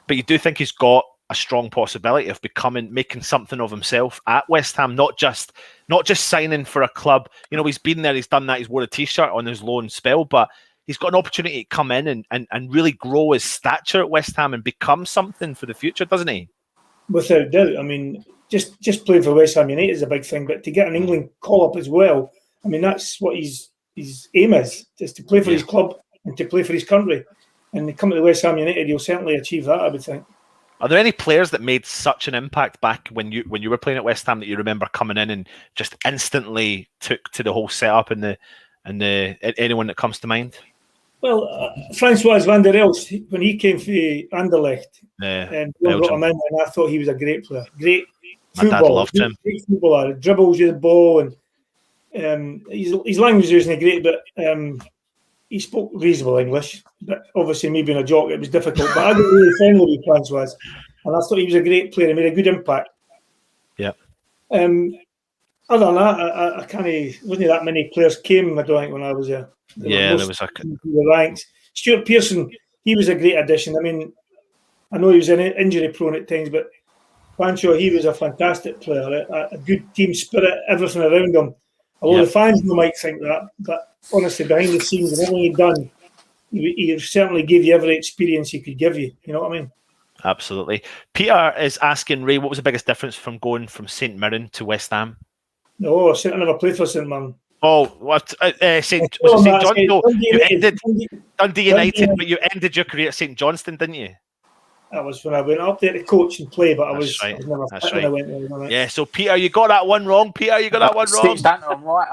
But you do think he's got a strong possibility of making something of himself at West Ham, not just signing for a club. You know, he's been there, he's done that, he's wore a T-shirt on his loan spell, but he's got an opportunity to come in and really grow his stature at West Ham and become something for the future, doesn't he? Without doubt. I mean, just playing for West Ham United is a big thing, but to get an England call-up as well, I mean, that's what his aim is to play for his club and to play for his country. And to come to West Ham United, he'll certainly achieve that, I would think. Are there any players that made such an impact back when you were playing at West Ham that you remember coming in and just instantly took to the whole setup and anyone that comes to mind? Well, Francois van der Elst, when he came for Anderlecht, and brought him in, and I thought he was a great player. Great football. My dad loved him. Great footballer. Dribbles with the ball, and his language isn't great, but he spoke reasonable English. But obviously, me being a jock, it was difficult. But I got really friendly with Francois, and I thought he was a great player. He made a good impact. Yeah. Other than that, I can't. Wasn't that many players came? I don't think when I was there. There was the ranks. Stuart Pearson, he was a great addition. I mean, I know he was injury prone at times, but Pancho, he was a fantastic player. A good team spirit, everything around him. Although the fans might think that, but honestly, behind the scenes and everything he'd done, he certainly gave you every experience he could give you. You know what I mean? Absolutely. Peter is asking Ray, what was the biggest difference from going from St Mirren to West Ham? No, I never played for St Mirren. Oh, what? St. John? No, you ended Dundee United, but you ended your career at St Johnstone, didn't you? That was when I went up there to coach and play, but I was never That's fit when I went there. Yeah, so Peter, you got that one wrong. Peter, you got that one wrong. I'm right.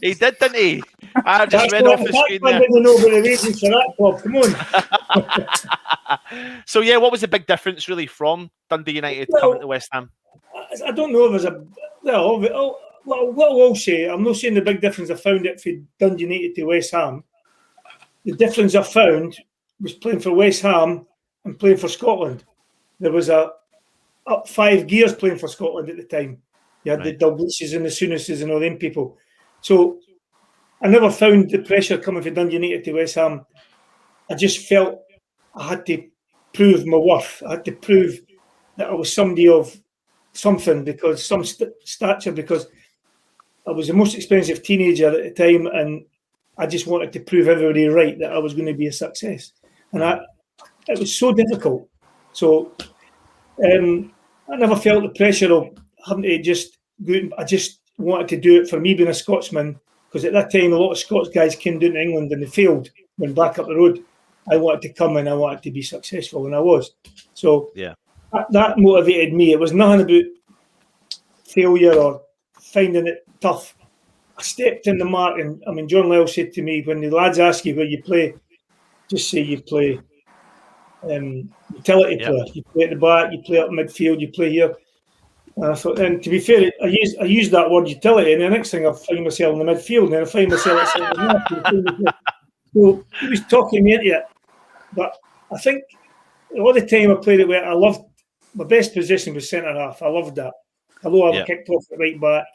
He did, didn't he? I just read off the screen there. I didn't know the reasons for that, Bob. Come on. So, yeah, what was the big difference, really, from Dundee United coming to West Ham? I don't know if there's a... Well, what I will say, I'm not saying the big difference I found it for Dundee United to West Ham. The difference I found was playing for West Ham and playing for Scotland. There was up 5 gears playing for Scotland at the time. You had the Dalgliches and the Souness's and all them people. So I never found the pressure coming from Dundee United to West Ham. I just felt I had to prove my worth. I had to prove that I was somebody of something, because some stature, because I was the most expensive teenager at the time, and I just wanted to prove everybody right that I was going to be a success. And it was so difficult. So I never felt the pressure of having to just go. I just wanted to do it for me being a Scotsman, because at that time a lot of Scots guys came down to England and they failed, went back up the road. I wanted to come and I wanted to be successful, and I was. So that motivated me. It was nothing about failure or finding it tough. I stepped in the mark, and I mean, John Lyle said to me, when the lads ask you where you play, just say you play utility player. You play at the back, you play up midfield, you play here. And I thought, and to be fair, I used that word utility, and the next thing I find myself in the midfield, and then I find myself at centre half. So he was talking me into it. But I think all the time I played it, where I loved, my best position was centre half. I loved that. Although I kicked off at right back,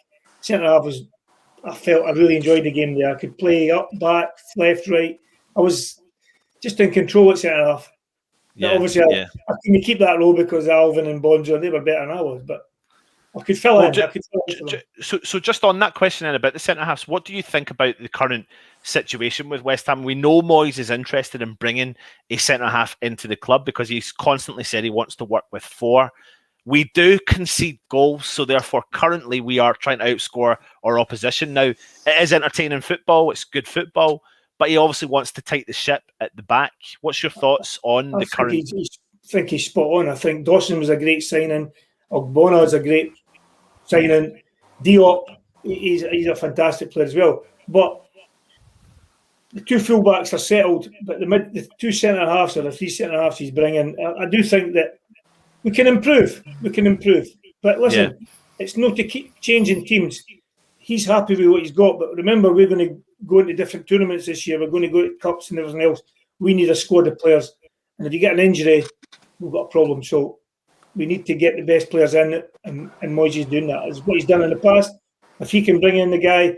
centre half was, I felt I really enjoyed the game there. I could play up, back, left, right. I was just in control at centre half. Obviously, I couldn't keep that role because Alvin and Bonzo, they were better than I was, but I could fill in. So just on that question then about the centre halves, what do you think about the current situation with West Ham? We know Moyes is interested in bringing a centre half into the club because he's constantly said he wants to work with 4. We do concede goals, so therefore currently we are trying to outscore our opposition. Now, it is entertaining football, it's good football, but he obviously wants to tighten the ship at the back. What's your thoughts on the current... I think he's spot on. I think Dawson was a great signing. Ogbonna is a great signing. Diop, he's a fantastic player as well. But the 2 fullbacks are settled, but the 2 centre-halves or the 3 centre-halves he's bringing, I do think that we can improve. But listen, it's not to keep changing teams. He's happy with what he's got, but remember, we're going to going to different tournaments this year. We're going to go to cups and everything else. We need a squad of players. And if you get an injury, we've got a problem. So we need to get the best players in, and Moyes is doing that. It's what he's done in the past. If he can bring in the guy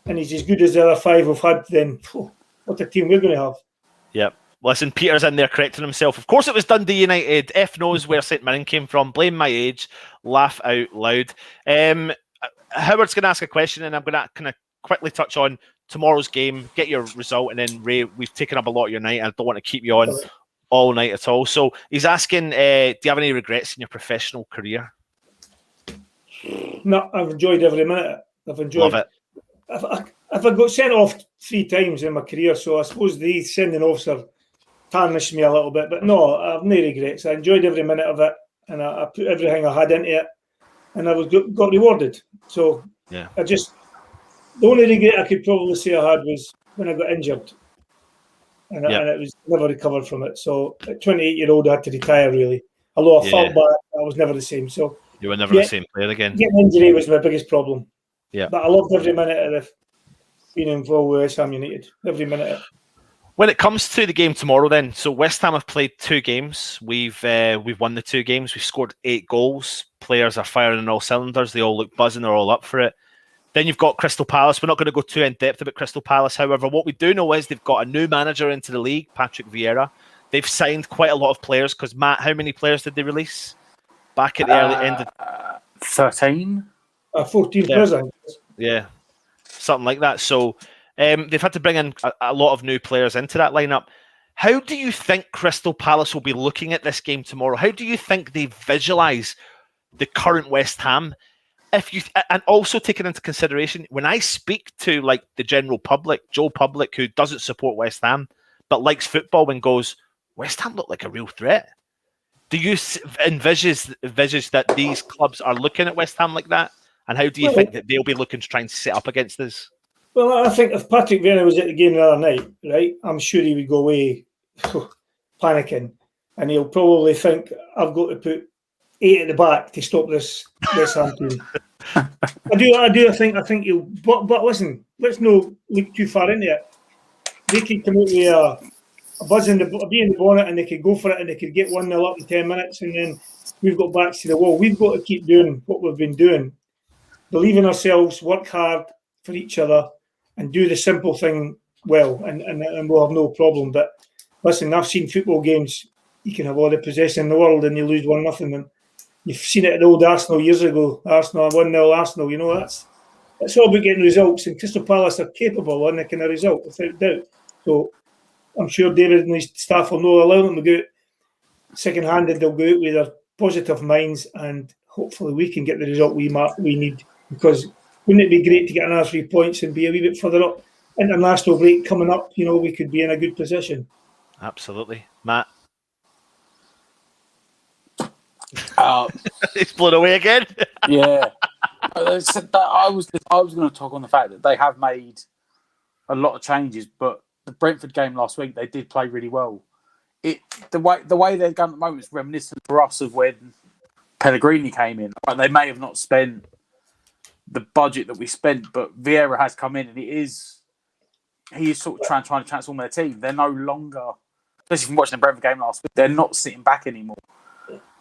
and he's as good as the other 5 we've had, then what a team we're going to have. Yep. Listen, Peter's in there correcting himself. Of course it was Dundee United. F knows where St Mirren came from. Blame my age. Laugh out loud. Howard's going to ask a question, and I'm going to kind of quickly touch on tomorrow's game, get your result, and then Ray, we've taken up a lot of your night. I don't want to keep you on all night at all. So he's asking, do you have any regrets in your professional career? No, I've enjoyed every minute. Love it. I've got sent off 3 times in my career, so I suppose the sending offs are tarnished me a little bit. But no, I've no regrets. I enjoyed every minute of it, and I put everything I had into it, and I got rewarded. So yeah, the only regret I could probably say I had was when I got injured, and it was never recovered from it. So at 28-year-old, I had to retire really. Although I felt bad, I was never the same. So you were never the same player again. Getting injury was my biggest problem. Yeah, but I loved every minute of being involved with West Ham United. Every minute. When it comes to the game tomorrow, then, so West Ham have played 2 games. We've won the 2 games. We've scored 8 goals. Players are firing on all cylinders. They all look buzzing. They're all up for it. Then you've got Crystal Palace. We're not going to go too in depth about Crystal Palace. However, what we do know is they've got a new manager into the league, Patrick Vieira. They've signed quite a lot of players because, Matt, how many players did they release back at the early end of 13? 14 players. Yeah, something like that. So they've had to bring in a lot of new players into that lineup. How do you think Crystal Palace will be looking at this game tomorrow? How do you think they visualise the current West Ham? And also taking into consideration, when I speak to like the general public, Joe Public, who doesn't support West Ham but likes football and goes, West Ham look like a real threat. Do you envisage that these clubs are looking at West Ham like that? And how do you think that they'll be looking to try and set up against this? Well, I think if Patrick Vieira was at the game the other night, right, I'm sure he would go away panicking, and he'll probably think, I've got to put 8 at the back to stop this Ham team. I do think he'll. But listen, let's not look too far into it. They could come out with a buzz in the bonnet, and they could go for it, and they could get 1-0 up in 10 minutes, and then we've got backs to the wall. We've got to keep doing what we've been doing. Believe in ourselves, work hard for each other, and do the simple thing well, and we'll have no problem. But listen, I've seen football games. You can have all the possession in the world, and you lose 1-0. And you've seen it at the old Arsenal years ago. Arsenal 1-0 Arsenal. You know that's all about getting results. And Crystal Palace are capable of making a result without doubt. So I'm sure David and his staff will know. Allow them to go out second-handed. They'll go out with their positive minds, and hopefully we can get the result we need. Because wouldn't it be great to get another 3 points and be a wee bit further up? International break coming up, we could be in a good position. Absolutely. Matt? He's blown away again. Yeah. I was going to talk on the fact that they have made a lot of changes, but the Brentford game last week, they did play really well. The way they're going at the moment is reminiscent for us of when Pellegrini came in. Like, they may have not spent the budget that we spent, but Vieira has come in, and he is sort of trying to transform their team. They're no longer, especially from watching the Brentford game last week, they're not sitting back anymore.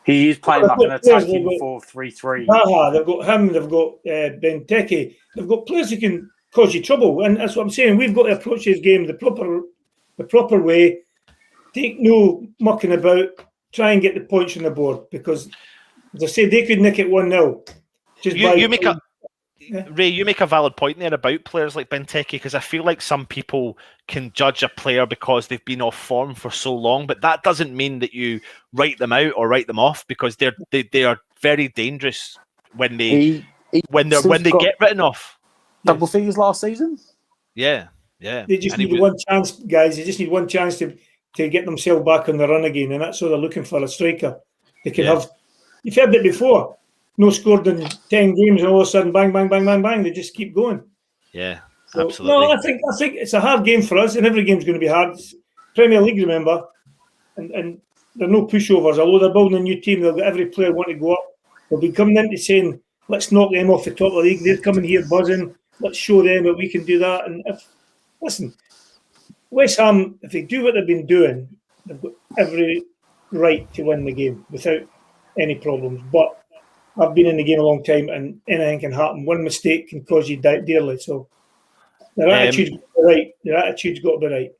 He is playing like an attacking 4-3-3. They've got him, they've got Benteke. They've got players who can cause you trouble, and that's what I'm saying. We've got to approach this game the proper way. Take no mucking about. Try and get the points on the board, because, as I say, they could nick it 1-0. Ray, you make a valid point there about players like Benteke, because I feel like some people can judge a player because they've been off form for so long, but that doesn't mean that you write them out or write them off, because they are very dangerous when they get written off. Double figures last season. Yeah. They just need one chance, guys. They just need one chance to get themselves back on the run again, and that's what they're looking for, a striker. They can have. You've heard it before. No scored in 10 games, and all of a sudden, bang, bang, bang, bang, bang. They just keep going. Yeah, so, absolutely. No, I think it's a hard game for us, and every game's going to be hard. It's Premier League, remember, and there are no pushovers. Although they're building a new team, they'll get every player want to go up. They'll be coming into saying, let's knock them off the top of the league. They're coming here buzzing. Let's show them that we can do that. And listen, West Ham, if they do what they've been doing, they've got every right to win the game without any problems. But I've been in the game a long time, and anything can happen. One mistake can cause you dearly. So their attitude's got to be right. Their attitude's got to be right.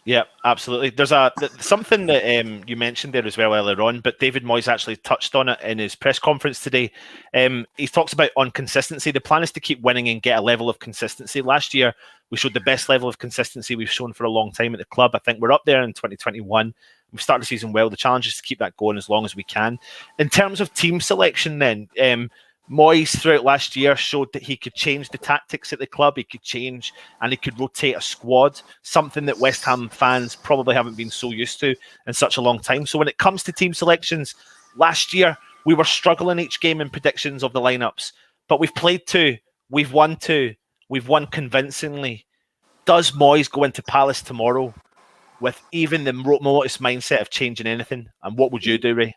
Yeah, absolutely. There's something that you mentioned there as well earlier on, but David Moyes actually touched on it in his press conference today. He talks about on consistency. The plan is to keep winning and get a level of consistency. Last year, we showed the best level of consistency we've shown for a long time at the club. I think we're up there in 2021. We've started the season well. The challenge is to keep that going as long as we can. In terms of team selection then, Moyes throughout last year showed that he could change the tactics at the club. He could change and he could rotate a squad, something that West Ham fans probably haven't been so used to in such a long time. So when it comes to team selections, last year we were struggling each game in predictions of the lineups, but we've played 2, we've won 2, we've won convincingly. Does Moyes go into Palace tomorrow with even the remotest mindset of changing anything? And what would you do, Ray?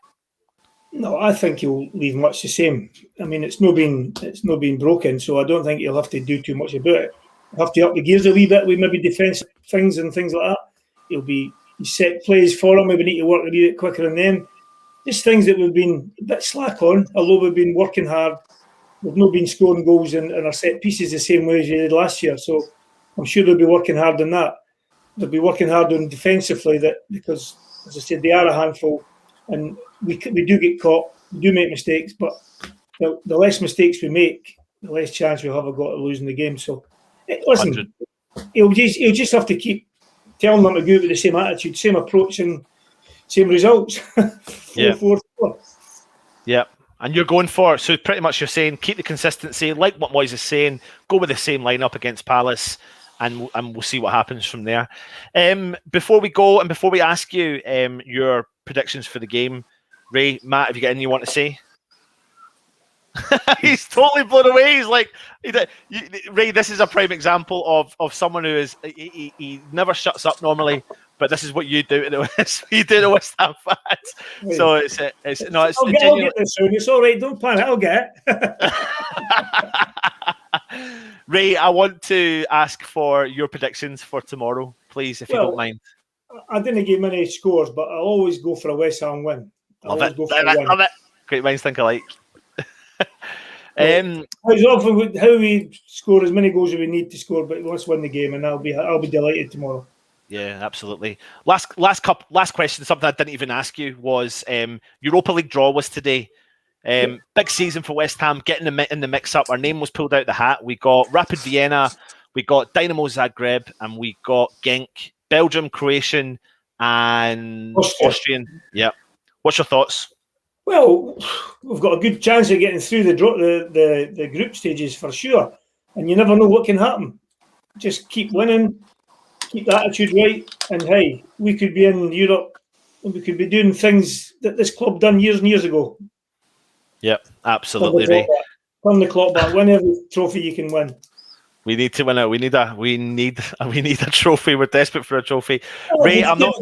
No, I think he'll leave much the same. I mean, it's not been broken, so I don't think he'll have to do too much about it. He'll have to up the gears a wee bit with maybe defensive things and things like that. He'll be set plays for him. Maybe need to work a wee bit quicker on them. Just things that we've been a bit slack on, although we've been working hard. We've not been scoring goals in our set pieces the same way as we did last year. So I'm sure they'll be working hard on that. They'll be working hard on defensively because, as I said, they are a handful. And we do get caught, we do make mistakes, but the less mistakes we make, the less chance we'll have of losing the game. So, listen, he'll just have to keep telling them to go with the same attitude, same approach, and same results. 4-4-4. Yeah, and you're going for, so pretty much you're saying keep the consistency, like what Moyes is saying, go with the same lineup against Palace, and we'll see what happens from there. Before we go and before we ask you your predictions for the game, Ray, Matt, have you got anything you want to say? He's totally blown away. He's like, Ray, this is a prime example of someone who is he never shuts up normally, but this is what you do to the West Ham fans. So it's I'll get this soon. It's all right. Don't panic. I'll get it. Ray, I want to ask for your predictions for tomorrow, please, if you don't mind. I didn't give many scores, but I'll always go for a West Ham win. Love it. Great minds think alike. How we score as many goals as we need to score, but let's win the game, and I'll be delighted tomorrow. Yeah, absolutely. Last question. Something I didn't even ask you was Europa League draw was today. Big season for West Ham, getting in the mix up. Our name was pulled out the hat. We got Rapid Vienna, we got Dynamo Zagreb, and we got Genk, Belgium, Croatian, and Austrian. Yeah. What's your thoughts? Well, we've got a good chance of getting through the group stages for sure, and you never know what can happen. Just keep winning, keep the attitude right, and hey, we could be in Europe, and we could be doing things that this club done years and years ago. Yep, absolutely, Ray. Turn the clock back. Win every trophy you can win. We need to win it. We need a trophy. We're desperate for a trophy. Ray, I'm not.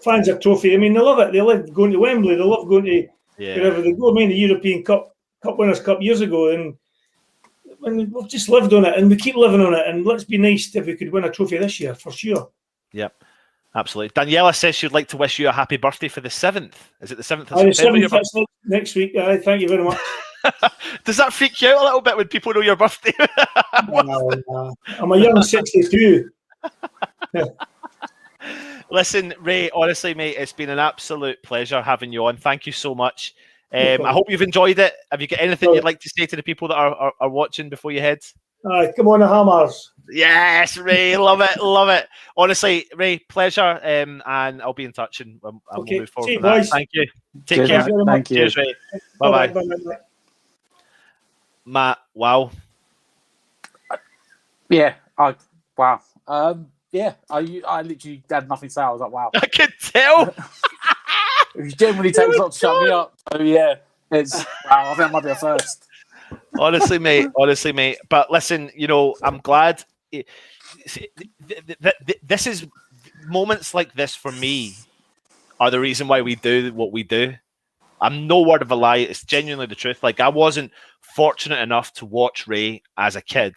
Fans a trophy. I mean, they love it. They love going to Wembley. They love going to wherever they go. I mean, the European Cup Winners' Cup years ago, and we've just lived on it, and we keep living on it. And let's be nice if we could win a trophy this year for sure. Yep. Absolutely. Daniela says she'd like to wish you a happy birthday for the 7th. Is it the 7th of September? The 7th, next week. Thank you very much. Does that freak you out a little bit when people know your birthday? No. I'm a young 62. Listen, Ray, honestly, mate, it's been an absolute pleasure having you on. Thank you so much. I hope you've enjoyed it. Have you got anything you'd like to say to the people that are watching before you head? Come on, the Hammers. Yes, Ray, love it. Honestly, Ray, pleasure, and I'll be in touch and we'll move forward from that. Thank you. Take care. Thank you. Cheers, Ray. Bye-bye. Matt, wow. Yeah, wow. I literally had nothing to say. I was like, wow. I could tell. It generally takes a lot to shut me up. So yeah, it's wow. I think it might be a first. Honestly, mate. But listen, I'm glad. This is moments like this for me are the reason why we do what we do. I'm no word of a lie. It's genuinely the truth. Like, I wasn't fortunate enough to watch Ray as a kid.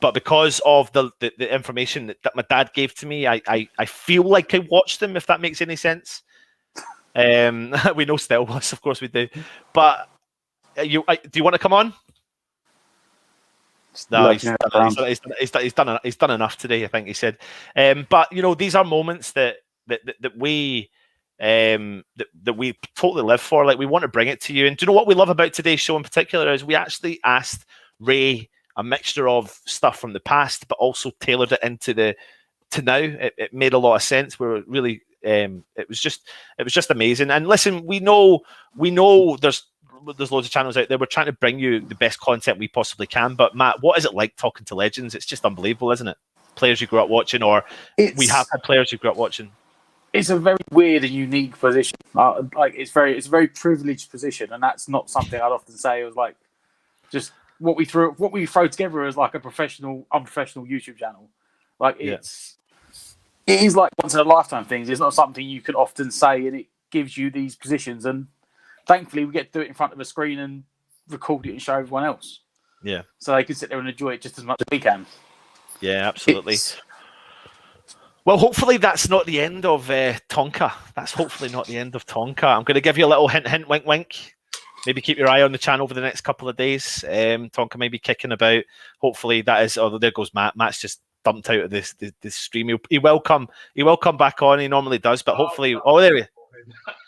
but because of the information that my dad gave to me, I feel like I watched them, if that makes any sense. We know Still was, of course we do. But do you want to come on? No, he's done enough today, I think he said. But these are moments that we that we totally live for. Like, we want to bring it to you. And do you know what we love about today's show in particular is we actually asked Ray a mixture of stuff from the past, but also tailored it into to now. It made a lot of sense. We were really it was just amazing. And listen, we know there's loads of channels out there. We're trying to bring you the best content we possibly can. But Matt, what is it like talking to legends? It's just unbelievable, isn't it? Players you grew up watching, or we have had players you grew up watching. It's a very weird and unique position. It's a very privileged position, and that's not something I'd often say. It was like just what we throw together as like a unprofessional YouTube channel. Like it is like once in a lifetime things. It's not something you can often say, and it gives you these positions. And thankfully, we get to do it in front of a screen and record it and show everyone else. Yeah, so they can sit there and enjoy it just as much as we can. Yeah, absolutely. Well, hopefully that's not the end of Tonka. That's hopefully not the end of Tonka. I'm going to give you a little hint, wink, wink. Maybe keep your eye on the channel over the next couple of days. Tonka may be kicking about. Hopefully that is. Oh, there goes Matt. Matt's just dumped out of this stream. He will come back on. He normally does, but hopefully. Oh, there we.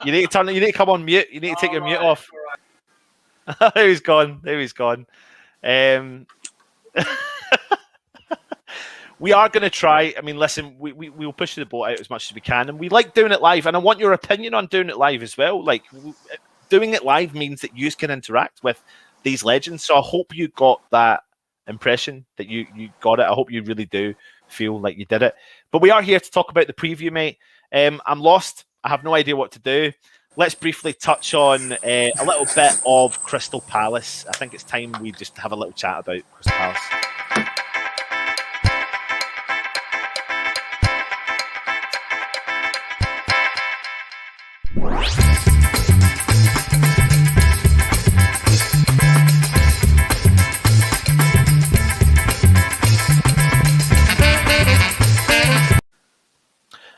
You need to come on mute. You need to take your mute off. There he's gone. We are going to try. I mean, listen, we'll push the boat out as much as we can, and we like doing it live. And I want your opinion on doing it live as well. Like, doing it live means that you can interact with these legends. So I hope you got that impression, that you got it. I hope you really do feel like you did it. But we are here to talk about the preview, mate. I'm lost. I have no idea what to do. Let's briefly touch on a little bit of Crystal Palace. I think it's time we just have a little chat about Crystal Palace.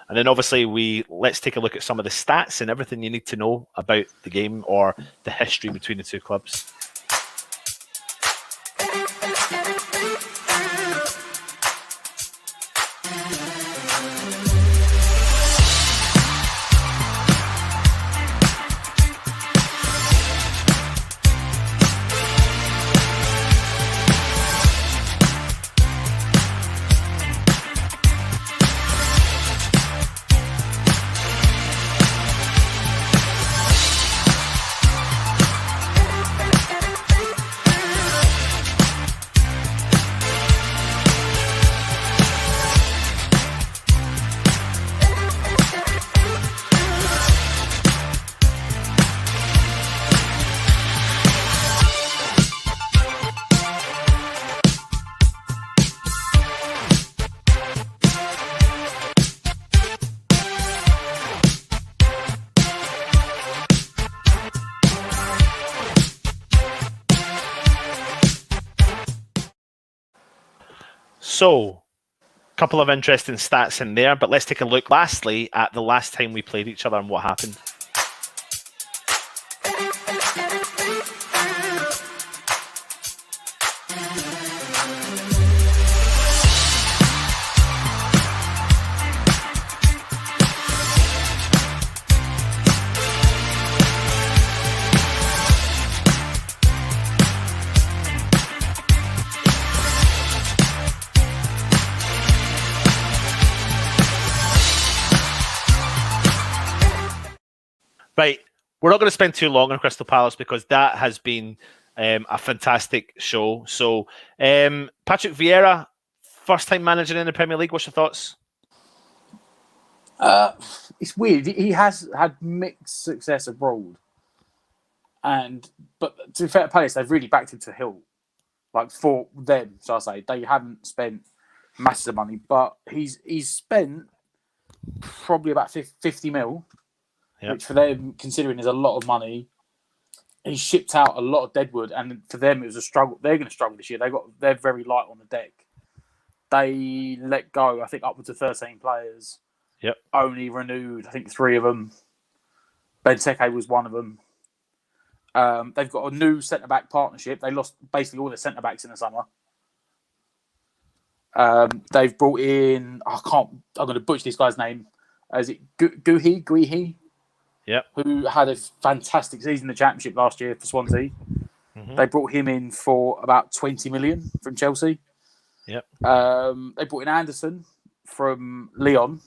And then obviously let's take a look at some of the stats and everything you need to know about the game or the history between the two clubs. So, a couple of interesting stats in there, but let's take a look lastly at the last time we played each other and what happened. Right, we're not going to spend too long on Crystal Palace because that has been a fantastic show. So, Patrick Vieira, first time managing in the Premier League. What's your thoughts? It's weird. He has had mixed success abroad, but to be fair to Palace, they've really backed him to hill. Like for them, shall I say, they haven't spent masses of money, but he's spent probably about 50 mil. Yep. Which for them, considering is a lot of money. He shipped out a lot of deadwood, and for them it was a struggle. They're going to struggle this year. They're very light on the deck. they let go, I think, upwards of 13 players. Yep. Only renewed, I think, 3 of them. Benteke was one of them. They've got a new centre-back partnership. They lost basically all their centre-backs in the summer. They've brought in... I'm going to butcher this guy's name. Is it Guihi? Yep. Who had a fantastic season in the Championship last year for Swansea. Mm-hmm. They brought him in for about 20 million from Chelsea. Yep. They brought in Anderson from Lyon,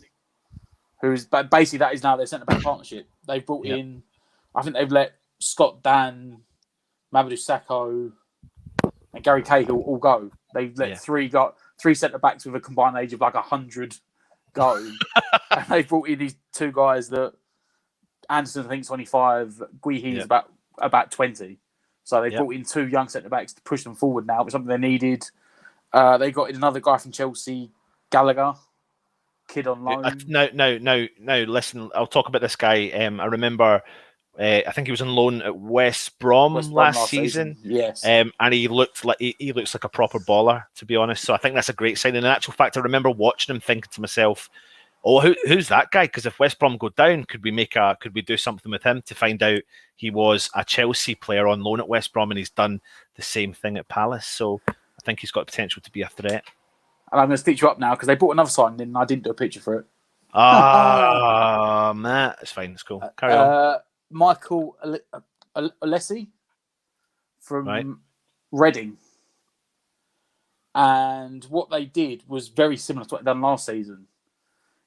who's basically that is now their centre-back partnership. They've brought in... I think they've let Scott Dan, Mamadou Sakho, and Gary Cahill all go. They've let 3 centre-backs with a combined age of like 100 go. And they've brought in these 2 guys that Anderson, I think, 25, Guihi's about 20. So they brought in 2 young centre-backs to push them forward now, which is something they needed. They got in another guy from Chelsea, Gallagher, kid on loan. No. Listen, I'll talk about this guy. I remember... I think he was on loan at West Brom last season. Yes. And he looked like he looks like a proper baller, to be honest. So I think that's a great sign. And in actual fact, I remember watching him thinking to myself, "Oh, who's that guy? Because if West Brom go down, could we do something with him?" To find out he was a Chelsea player on loan at West Brom, and he's done the same thing at Palace. So I think he's got potential to be a threat. And I'm going to stitch you up now because they brought another signing in and I didn't do a picture for it. Matt, it's fine. It's cool. Carry on. Michael Alessi from Reading. And what they did was very similar to what they'd done last season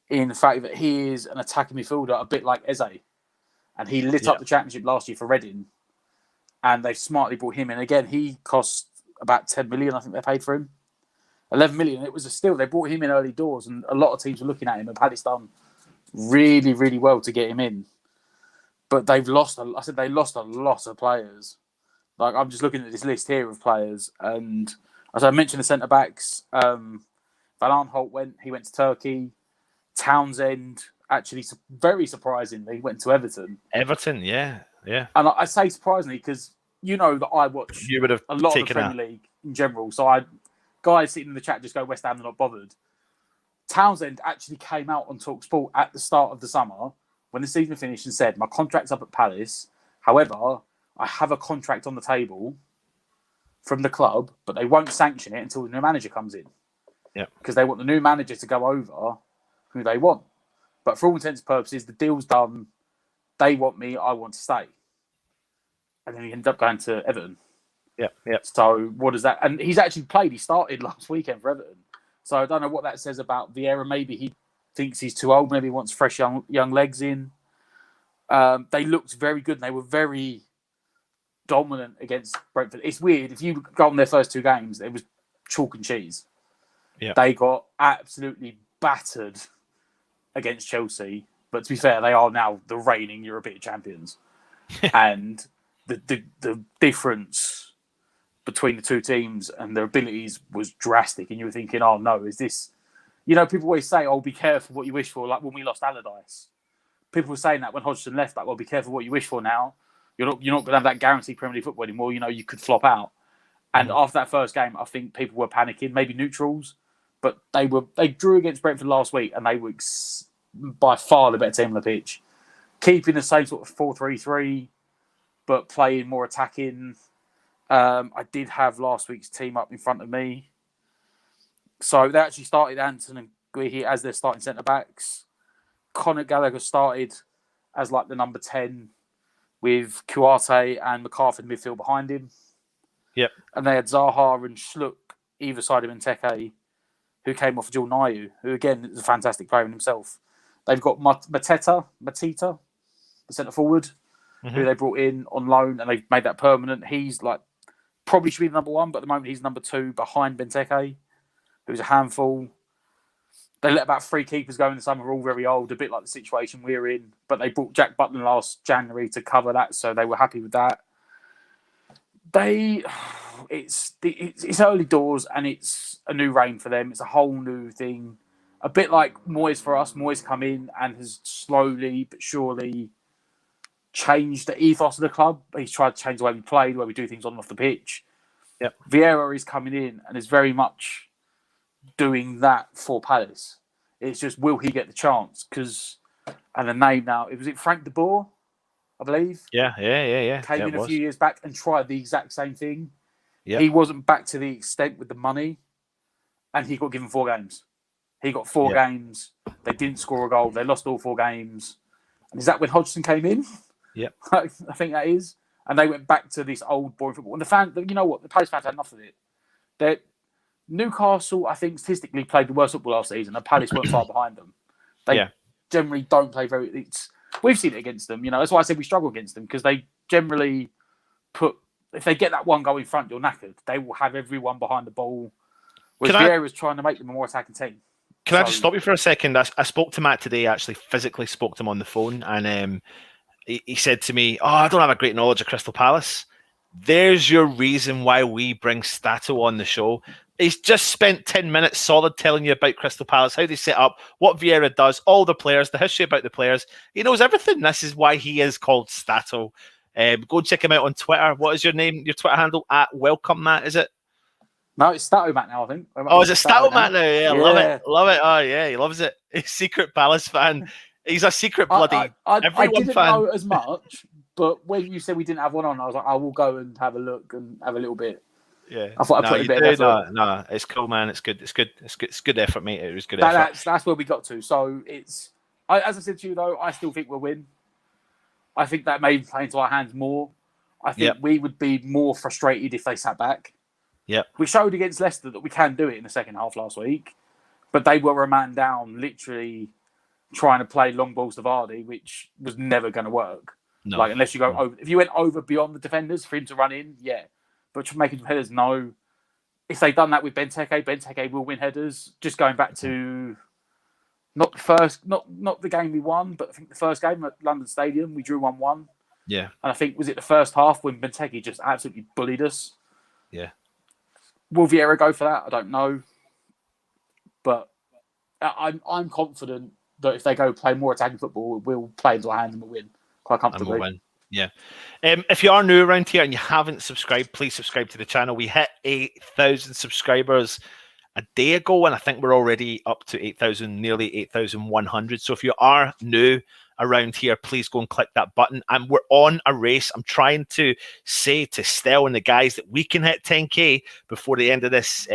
in the fact that he is an attacking midfielder, a bit like Eze. And he lit up the Championship last year for Reading. And they've smartly brought him in. Again, he cost about 10 million, I think they paid for him. 11 million. It was a steal. They brought him in early doors and a lot of teams were looking at him and Palace done really, really well to get him in. But they lost a lot of players. Like, I'm just looking at this list here of players. And as I mentioned, the centre-backs, Van Aanholt went to Turkey. Townsend, actually, very surprisingly, went to Everton. Everton, yeah. And I say surprisingly because you know that I watch you would have a lot of the Premier League in general. So guys sitting in the chat just go, West Ham, they're not bothered. Townsend actually came out on TalkSport at the start of the summer when the season finished and said, my contract's up at Palace. However, I have a contract on the table from the club, but they won't sanction it until the new manager comes in. Yeah. Because they want the new manager to go over who they want. But for all intents and purposes, the deal's done. They want me, I want to stay. And then he ended up going to Everton. Yeah. So what does that... And he's actually played. He started last weekend for Everton. So I don't know what that says about Vieira. Maybe he thinks he's too old. Maybe he wants fresh young legs in. They looked very good. And they were very dominant against Brentford. It's weird. If you go on their first 2 games, it was chalk and cheese. Yeah. They got absolutely battered against Chelsea. But to be fair, they are now the reigning European champions. And the difference between the 2 teams and their abilities was drastic. And you were thinking, oh no, is this... You know, people always say, oh, be careful what you wish for. Like when we lost Allardyce. People were saying that when Hodgson left, like, well, be careful what you wish for now. You're not going to have that guaranteed Premier League football anymore. You know, you could flop out. And after that first game, I think people were panicking, maybe neutrals. But they drew against Brentford last week and they were by far the better team on the pitch. Keeping the same sort of 4-3-3, but playing more attacking. I did have last week's team up in front of me. So they actually started Anton and Guihi as their starting centre-backs. Conor Gallagher started as like the number 10 with Kuarte and McCarthy in midfield behind him. Yep. And they had Zaha and Schluck either side of Benteke, who came off Jul Nayu, who again is a fantastic player in himself. They've got Mateta, the centre forward, who they brought in on loan, and they've made that permanent. He's like probably should be the number 1, but at the moment he's number 2 behind Benteke, who's a handful. They let about 3 keepers go in the summer, all very old, a bit like the situation we're in. But they brought Jack Butland last January to cover that, so they were happy with that. It's early doors and it's a new reign for them. It's a whole new thing. A bit like Moyes for us. Moyes come in and has slowly but surely changed the ethos of the club. He's tried to change the way we play, the way we do things on and off the pitch. Yep. Vieira is coming in and is very much doing that for Palace. It's just, will he get the chance? And the name now, was it Frank de Boer, I believe? Yeah. Came in a few years back and tried the exact same thing. Yep. He wasn't back to the extent with the money, and he got given 4 games. He got 4 games. They didn't score a goal. They lost all 4 games. And is that when Hodgson came in? Yep. I think that is. And they went back to this old boring football. And the fans, you know what? The Palace fans had enough of it. Newcastle, I think, statistically played the worst football last season. And Palace weren't far behind them. They generally don't play very. We've seen it against them. That's why I said we struggle against them, because they generally if they get that one goal in front, you're knackered. They will have everyone behind the ball. Whereas Vieira's trying to make them a more attacking team. Can I just stop you for a second? I spoke to Matt today, actually physically spoke to him on the phone, and he said to me, I don't have a great knowledge of Crystal Palace. There's your reason why we bring Stato on the show. He's just spent 10 minutes solid telling you about Crystal Palace, how they set up, what Vieira does, all the players, the history about the players. He knows everything. This is why he is called Stato. Go and check him out on Twitter. What is your name? Your Twitter handle? @Welcome Matt, is it? No, it's Stato Matt now, I think. Is it Stato Matt now? Yeah, love it. Oh, yeah, he loves it. He's a secret Palace fan. He's a secret bloody I didn't know as much, but when you said we didn't have one on, I was like, I will go and have a look and have a little bit. Yeah, I thought I'd put a bit of effort. No, it's cool, man. It's good. It's good effort, mate. It was good effort. That's where we got to. So as I said to you though, I still think we'll win. I think that may play into our hands more. I think we would be more frustrated if they sat back. Yep. We showed against Leicester that we can do it in the second half last week, but they were a man down, literally trying to play long balls to Vardy, which was never going to work. No. Unless you go over, if you went over beyond the defenders for him to run in, but making headers, no. If they'd done that with Benteke will win headers. Just going back to not the game we won, but I think the first game at London Stadium, we drew 1-1. Yeah. And I think, was it the first half when Benteke just absolutely bullied us? Yeah. Will Vieira go for that? I don't know. But I'm confident that if they go play more attacking football, we'll play into our hands and we'll win quite comfortably. And we'll win. Yeah. If you are new around here and you haven't subscribed, please subscribe to the channel. We hit 8,000 subscribers a day ago, and I think we're already up to 8,000, nearly 8,100. So if you are new around here, please go and click that button. And we're on a race. I'm trying to say to Stell and the guys that we can hit 10K before the end of this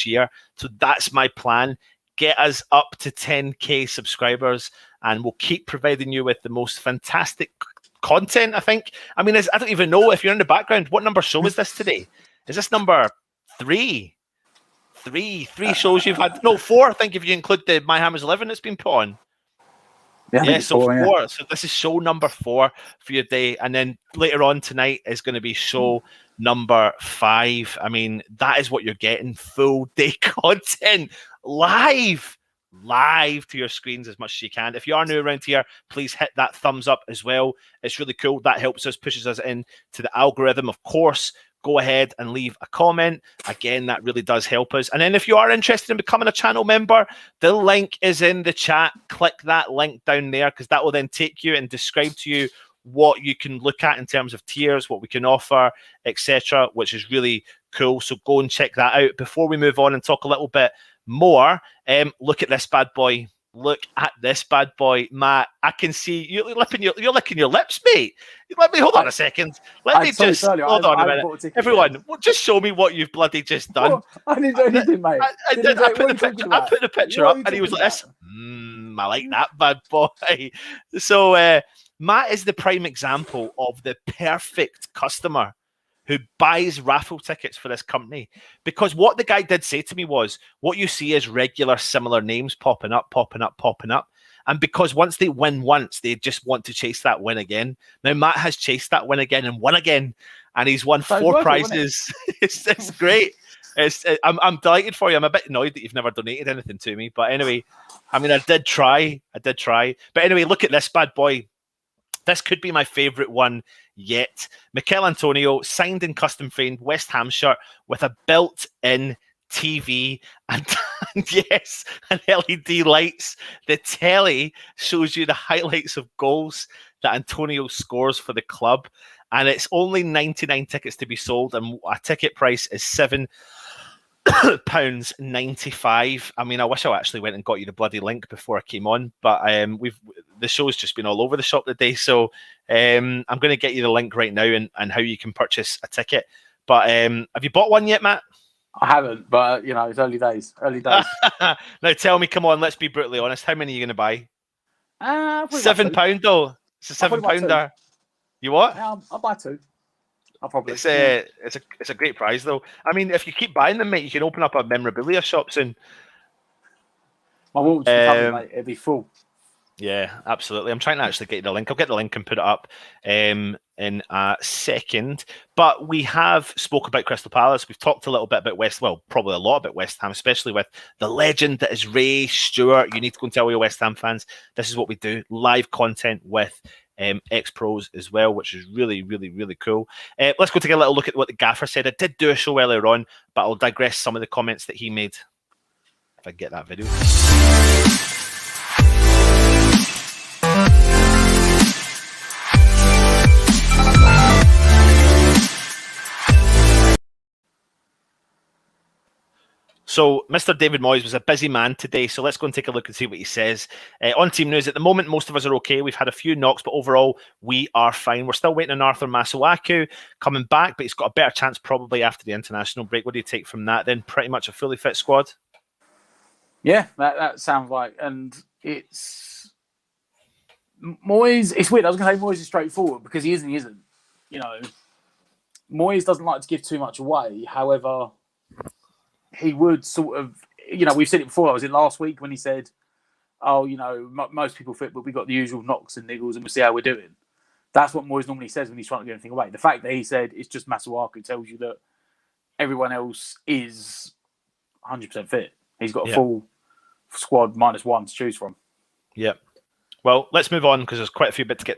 year. So that's my plan. Get us up to 10K subscribers, and we'll keep providing you with the most fantastic content, I think. I mean, I don't even know if you're in the background. What number show is this today? Is this number 3? Three shows you've had? No, 4, I think, if you include the My Hammers 11 that's been put on. Yeah, so 4. Yeah. So this is show number 4 for your day. And then later on tonight is going to be show number 5. I mean, that is what you're getting. Full day content live to your screens as much as you can. If you are new around here, please hit that thumbs up as well. It's really cool. That helps us, pushes us in to the algorithm. Of course, go ahead and leave a comment. Again, that really does help us. And then if you are interested in becoming a channel member, the link is in the chat. Click that link down there, because that will then take you and describe to you what you can look at in terms of tiers, what we can offer, etc., which is really cool. So go and check that out. Before we move on and talk a little bit more, look at this bad boy. Look at this bad boy, Matt. I can see you're licking your lips, mate. Let me hold on a second. Let me just hold on a minute. Everyone, just show me what you've bloody just done. Well, I didn't do anything, mate. I put the picture up, and he was like this. I like that bad boy. So Matt is the prime example of the perfect customer who buys raffle tickets for this company. Because what the guy did say to me was, what you see is regular similar names popping up. And because once they win once, they just want to chase that win again. Now, Matt has chased that win again and won again. And he's won 4 prizes. It's great. I'm delighted for you. I'm a bit annoyed that you've never donated anything to me. But anyway, I mean, I did try. But anyway, look at this bad boy. This could be my favourite one yet. Mikel Antonio, signed and custom framed West Ham shirt with a built-in TV and yes, and LED lights. The telly shows you the highlights of goals that Antonio scores for the club. And it's only 99 tickets to be sold, and a ticket price is pounds 95. I mean, I wish I actually went and got you the bloody link before I came on, but the show's just been all over the shop today, so I'm going to get you the link right now and how you can purchase a ticket. But have you bought one yet, Matt? I haven't, but it's early days. Now tell me, come on, let's be brutally honest. How many are you going to buy? £7 though. It's a £7. You what? Yeah, I'll buy 2. I'll probably. It's a great prize though. I mean, if you keep buying them, mate, you can open up a memorabilia shop soon. My won't just be coming, mate. It'll be full. Yeah, absolutely. I'm trying to actually get you the link. I'll get the link and put it up in a second. But we have spoke about Crystal Palace. We've talked a little bit about probably a lot about West Ham, especially with the legend that is Ray Stewart. You need to go and tell your West Ham fans, this is what we do. Live content with ex-pros as well, which is really, really, really cool. Let's go take a little look at what the gaffer said. I did do a show earlier on, but I'll digress some of the comments that he made. If I can get that video. So, Mr. David Moyes was a busy man today, so let's go and take a look and see what he says. On team news, at the moment, most of us are okay. We've had a few knocks, but overall, we are fine. We're still waiting on Arthur Masuaku coming back, but he's got a better chance probably after the international break. What do you take from that then? Pretty much a fully fit squad? Yeah, that sounds like, and it's Moyes. It's weird. I was going to say Moyes is straightforward because he is and he isn't. Moyes doesn't like to give too much away. However, he would sort of, we've said it before. I was in last week when he said, "Oh, most people fit, but we got the usual knocks and niggles, and we'll see how we're doing." That's what Moyes normally says when he's trying to give anything away. The fact that he said it's just Masuaku tells you that everyone else is 100% fit. He's got a full squad -1 to choose from. Yeah. Well, let's move on because there's quite a few bits to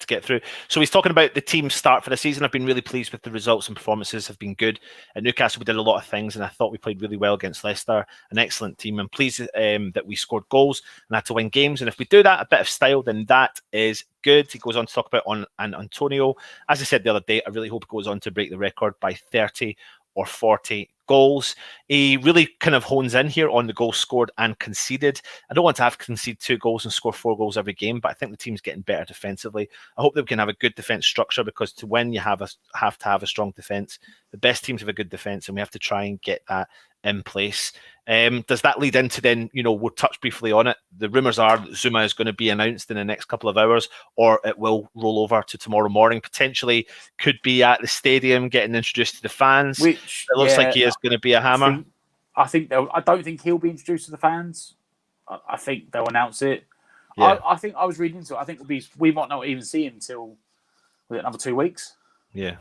get through. So he's talking about the team's start for the season. I've been really pleased with the results and performances have been good. At Newcastle, we did a lot of things, and I thought we played really well against Leicester. An excellent team. I'm pleased that we scored goals and had to win games. And if we do that, a bit of style, then that is good. He goes on to talk about Antonio. As I said the other day, I really hope it goes on to break the record by 30 or 40 goals. He really kind of hones in here on the goals scored and conceded. I don't want to have concede 2 goals and score 4 goals every game, but I think the team's getting better defensively. I hope that we can have a good defense structure because to win, you have to have a strong defense. The best teams have a good defense, and we have to try and get that in place. Does that lead into then, we'll touch briefly on it. The rumours are that Zuma is going to be announced in the next couple of hours, or it will roll over to tomorrow morning. Potentially could be at the stadium getting introduced to the fans. Which it looks like he is going to be a hammer. I don't think he'll be introduced to the fans. I think they'll announce it. Yeah. I think I was reading into it. I think we might not even see him until another 2 weeks. Yeah.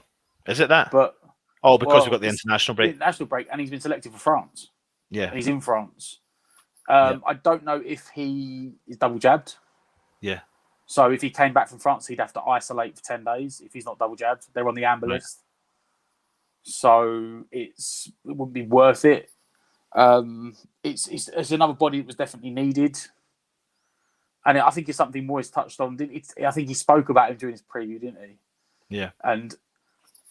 Is it that? But because we've got the international break. International break, and he's been selected for France. Yeah. And he's in France. I don't know if he is double jabbed. Yeah. So if he came back from France, he'd have to isolate for 10 days if he's not double jabbed. They're on the amber list. So it wouldn't be worth it. It's another body that was definitely needed. And I think it's something Moyes touched on. I think he spoke about him during his preview, didn't he? Yeah. And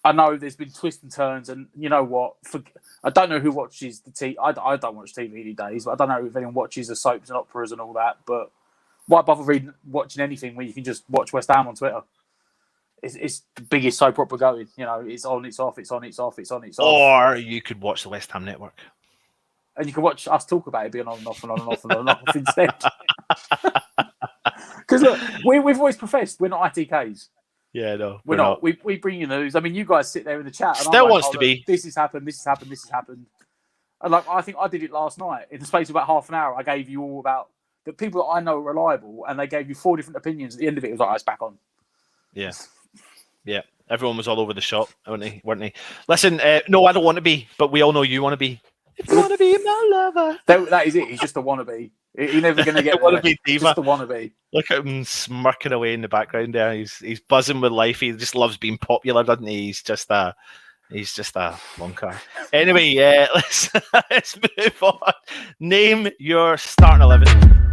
I know there's been twists and turns, and you know what? I don't know who watches the TV. I don't watch TV these days, but I don't know if anyone watches the soaps and operas and all that. But why bother watching anything when you can just watch West Ham on Twitter? It's the biggest soap opera going. It's on, it's off, it's on, it's off, it's on, it's off. Or you could watch the West Ham Network. And you can watch us talk about it being on and off and on and off and on and off instead. Because look, we've always professed we're not ITKs. Yeah, no, we're not. We bring you news. I mean, you guys sit there in the chat. And Still wants to be. This has happened. This has happened. This has happened. And I think I did it last night. In the space of about half an hour, I gave you all about the people that I know are reliable, and they gave you 4 different opinions. At the end of it, it was like, it's back on. Yeah. Yeah. Everyone was all over the shop, weren't they? Listen, no, I don't want to be, but we all know you want to be. If you want to be my lover. That is it. He's just a wannabe. He's never going to get wannabe diva. Just a wannabe. Look at him smirking away in the background there. He's buzzing with life. He just loves being popular, doesn't he? He's just a lunker. Anyway, let's move on. Name your starting 11.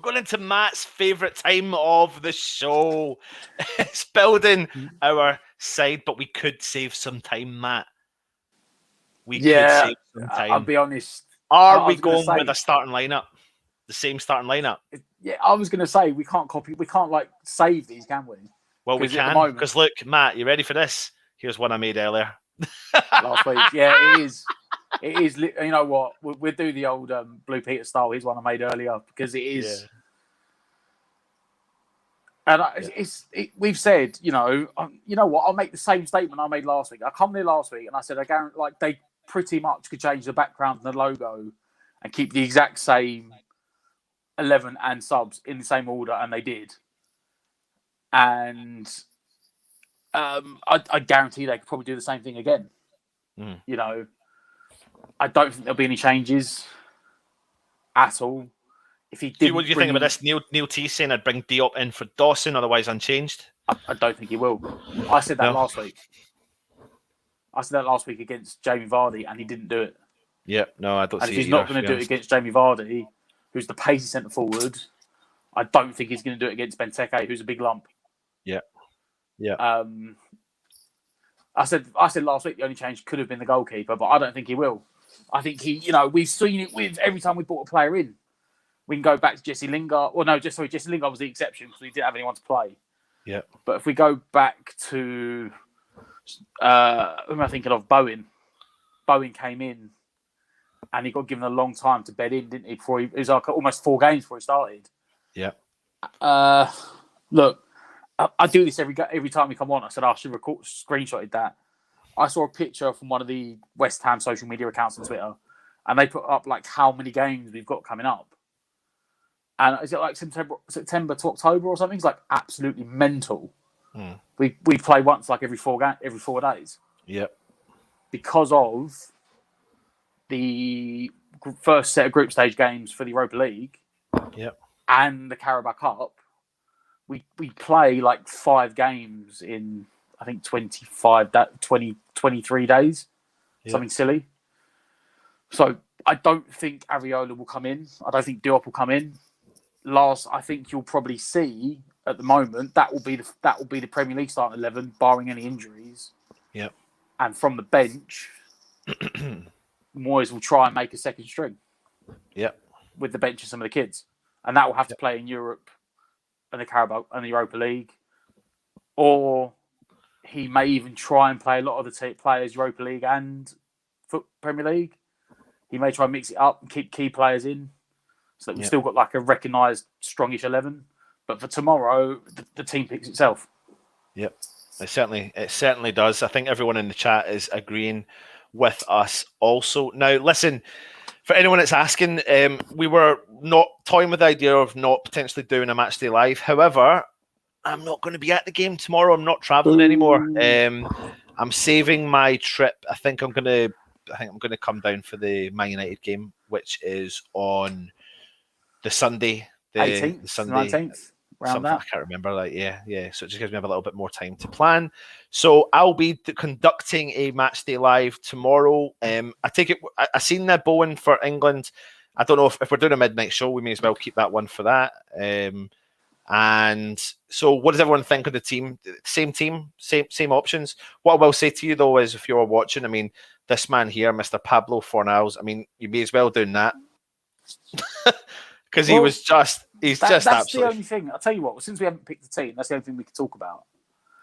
going into Matt's favourite time of the show. It's building our side, but we could save some time, Matt. We could save some time. I'll be honest. Are we going with a starting lineup? The same starting lineup? Yeah, I was going to say we can't like save these, can we? Well, we can, because look, Matt, you ready for this? Here's one I made earlier. Last week. Yeah, it is. It is. You know what? We'll do the old Blue Peter style. Here's one I made earlier because it is. Yeah. And we've said, you know what? I'll make the same statement I made last week. I come there last week and I said, I guarantee, like, they pretty much could change the background and the logo and keep the exact same 11 and subs in the same order, and they did. And I guarantee they could probably do the same thing again. You know, I don't think there'll be any changes at all. If he did, what do you think about this? Neil T saying I'd bring Diop in for Dawson, otherwise unchanged. I don't think he will. I said that last week. I said that last week against Jamie Vardy, and he didn't do it. Yeah, no, I don't see it. And if he's not going to do it against Jamie Vardy, who's the pacey centre forward, I don't think he's going to do it against Benteke, who's a big lump. Yeah. I said last week the only change could have been the goalkeeper, but I don't think he will. I think we've seen it with every time we brought a player in. We can go back to Jesse Lingard. Well, no, Jesse Lingard was the exception because we didn't have anyone to play. Yeah. But if we go back to, who am I thinking of? Bowen. Bowen came in and he got given a long time to bed in, didn't he? It was like almost 4 games before he started. Yeah. Look, I do this every time we come on. I said I should screenshotted that. I saw a picture from one of the West Ham social media accounts on Twitter, and they put up like how many games we've got coming up. And is it like September to October or something? It's like absolutely mental. We play once like every 4 days. Yep. Because of the first set of group stage games for the Europa League. Yep. And the Carabao Cup. We play like 5 games in I think 23 days. Yep. Something silly. So I don't think Areola will come in. I don't think Diop will come in. I think you'll probably see at the moment that will be the Premier League starting 11, barring any injuries. Yep. And from the bench, Moyes will try and make a second string. Yep. With the bench of some of the kids, and that will have to play in Europe and the Carabao and the Europa League, or he may even try and play a lot of the players Europa League and Premier League. He may try and mix it up and keep key players in. So that we've still got like a recognised strongish 11. But for tomorrow, the team picks itself. Yep, it certainly does. I think everyone in the chat is agreeing with us also. Now, listen, for anyone that's asking, we were not toying with the idea of not potentially doing a match day live. However, I'm not going to be at the game tomorrow. I'm not travelling anymore. I'm saving my trip. I think I'm going to come down for the Man United game, which is on the Sunday, the 18th, the Sunday, 19th, around that. I can't remember. Like, yeah. So it just gives me a little bit more time to plan. So I'll be conducting a match day live tomorrow. I take it. I seen the Bowen for England. I don't know if we're doing a midnight show, we may as well keep that one for that. And so, what does everyone think of the team? Same team, same options. What I will say to you though is, if you're watching, I mean, this man here, Mr. Pablo Fornals, I mean, you may as well do that. Because he's just that's absolutely... the only thing. I'll tell you what, since we haven't picked the team, that's the only thing we could talk about.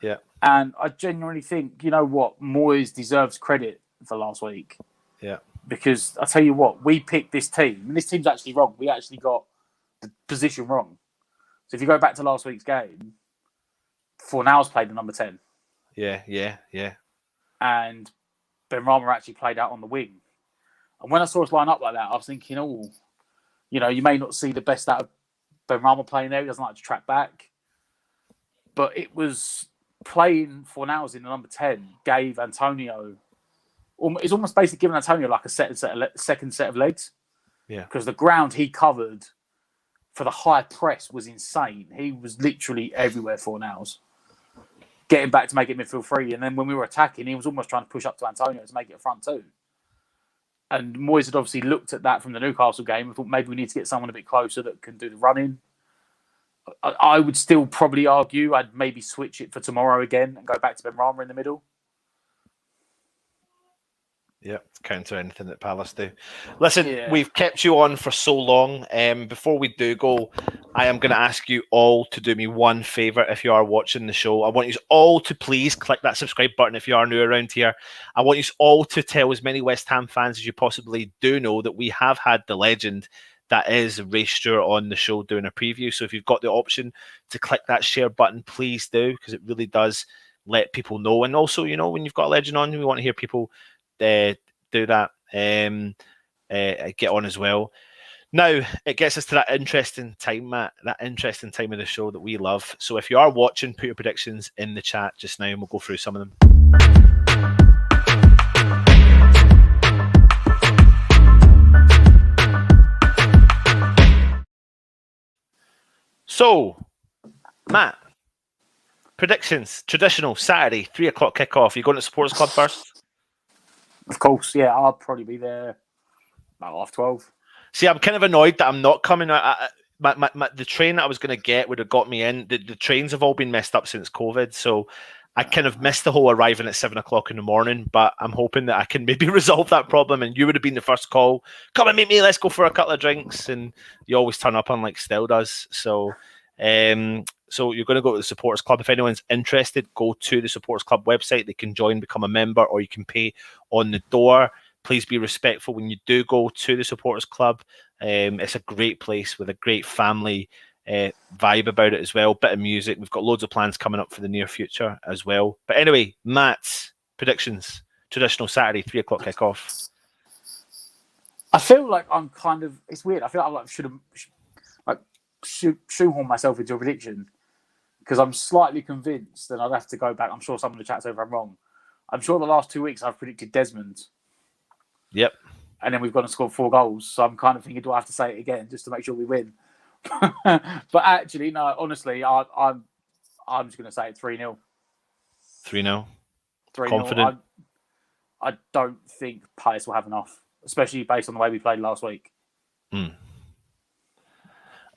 Yeah. And I genuinely think, you know what, Moyes deserves credit for last week. Yeah. Because I'll tell you what, we picked this team, and this team's actually wrong. We actually got the position wrong. So if you go back to last week's game, Fornals played the number 10. Yeah. And Benrahma actually played out on the wing. And when I saw us line up like that, I was thinking, you may not see the best out of Benrahma playing there. He doesn't like to track back. But it was playing Fornals in the number 10 gave Antonio... It's almost basically giving Antonio like a second set of legs. Yeah. Because the ground he covered for the high press was insane. He was literally everywhere Fornals. Getting back to make it midfield free. And then when we were attacking, he was almost trying to push up to Antonio to make it a front two. And Moyes had obviously looked at that from the Newcastle game and thought maybe we need to get someone a bit closer that can do the running. I would still probably argue I'd maybe switch it for tomorrow again and go back to Benrahma in the middle. Yeah, counter anything that Palace do. Listen, we've kept you on for so long. Before we do go, I am going to ask you all to do me one favour if you are watching the show. I want you all to please click that subscribe button if you are new around here. I want you all to tell as many West Ham fans as you possibly do know that we have had the legend that is Ray Stewart on the show doing a preview. So if you've got the option to click that share button, please do, because it really does let people know. And also, you know, when you've got a legend on, we want to hear people do that, get on as well. Now, it gets us to that interesting time, Matt, that interesting time of the show that we love. So if you are watching, put your predictions in the chat just now and we'll go through some of them. So, Matt, predictions, traditional, Saturday, 3 o'clock kickoff. You going to Supporters Club first? Of course, yeah. I'll probably be there about 12:30. See, I'm kind of annoyed that I'm not coming. The train that I was going to get would have got me in. The trains have all been messed up since COVID, so I kind of missed the whole arriving at 7 o'clock in the morning. But I'm hoping that I can maybe resolve that problem. And you would have been the first call. Come and meet me. Let's go for a couple of drinks. And you always turn up, unlike Still does. So you're going to go to the Supporters Club. If anyone's interested, go to the Supporters Club website. They can join, become a member, or you can pay on the door. Please be respectful when you do go to the Supporters Club. It's a great place with a great family vibe about it as well. Bit of music. We've got loads of plans coming up for the near future as well. But anyway, Matt's predictions. Traditional Saturday, 3 o'clock kickoff. I feel like I'm kind of... It's weird. I feel like I should have shoehorn myself into a prediction because I'm slightly convinced, and I'd have to go back. I'm sure some of the chat's over I'm wrong. I'm sure the last 2 weeks I've predicted Desmond. Yep. And then we've gone and scored 4 goals. So I'm kind of thinking, do I have to say it again just to make sure we win? But actually, no, honestly, I'm just going to say it 3-0. 3-0? 3-0. Confident? I don't think Palace will have enough, especially based on the way we played last week. I'm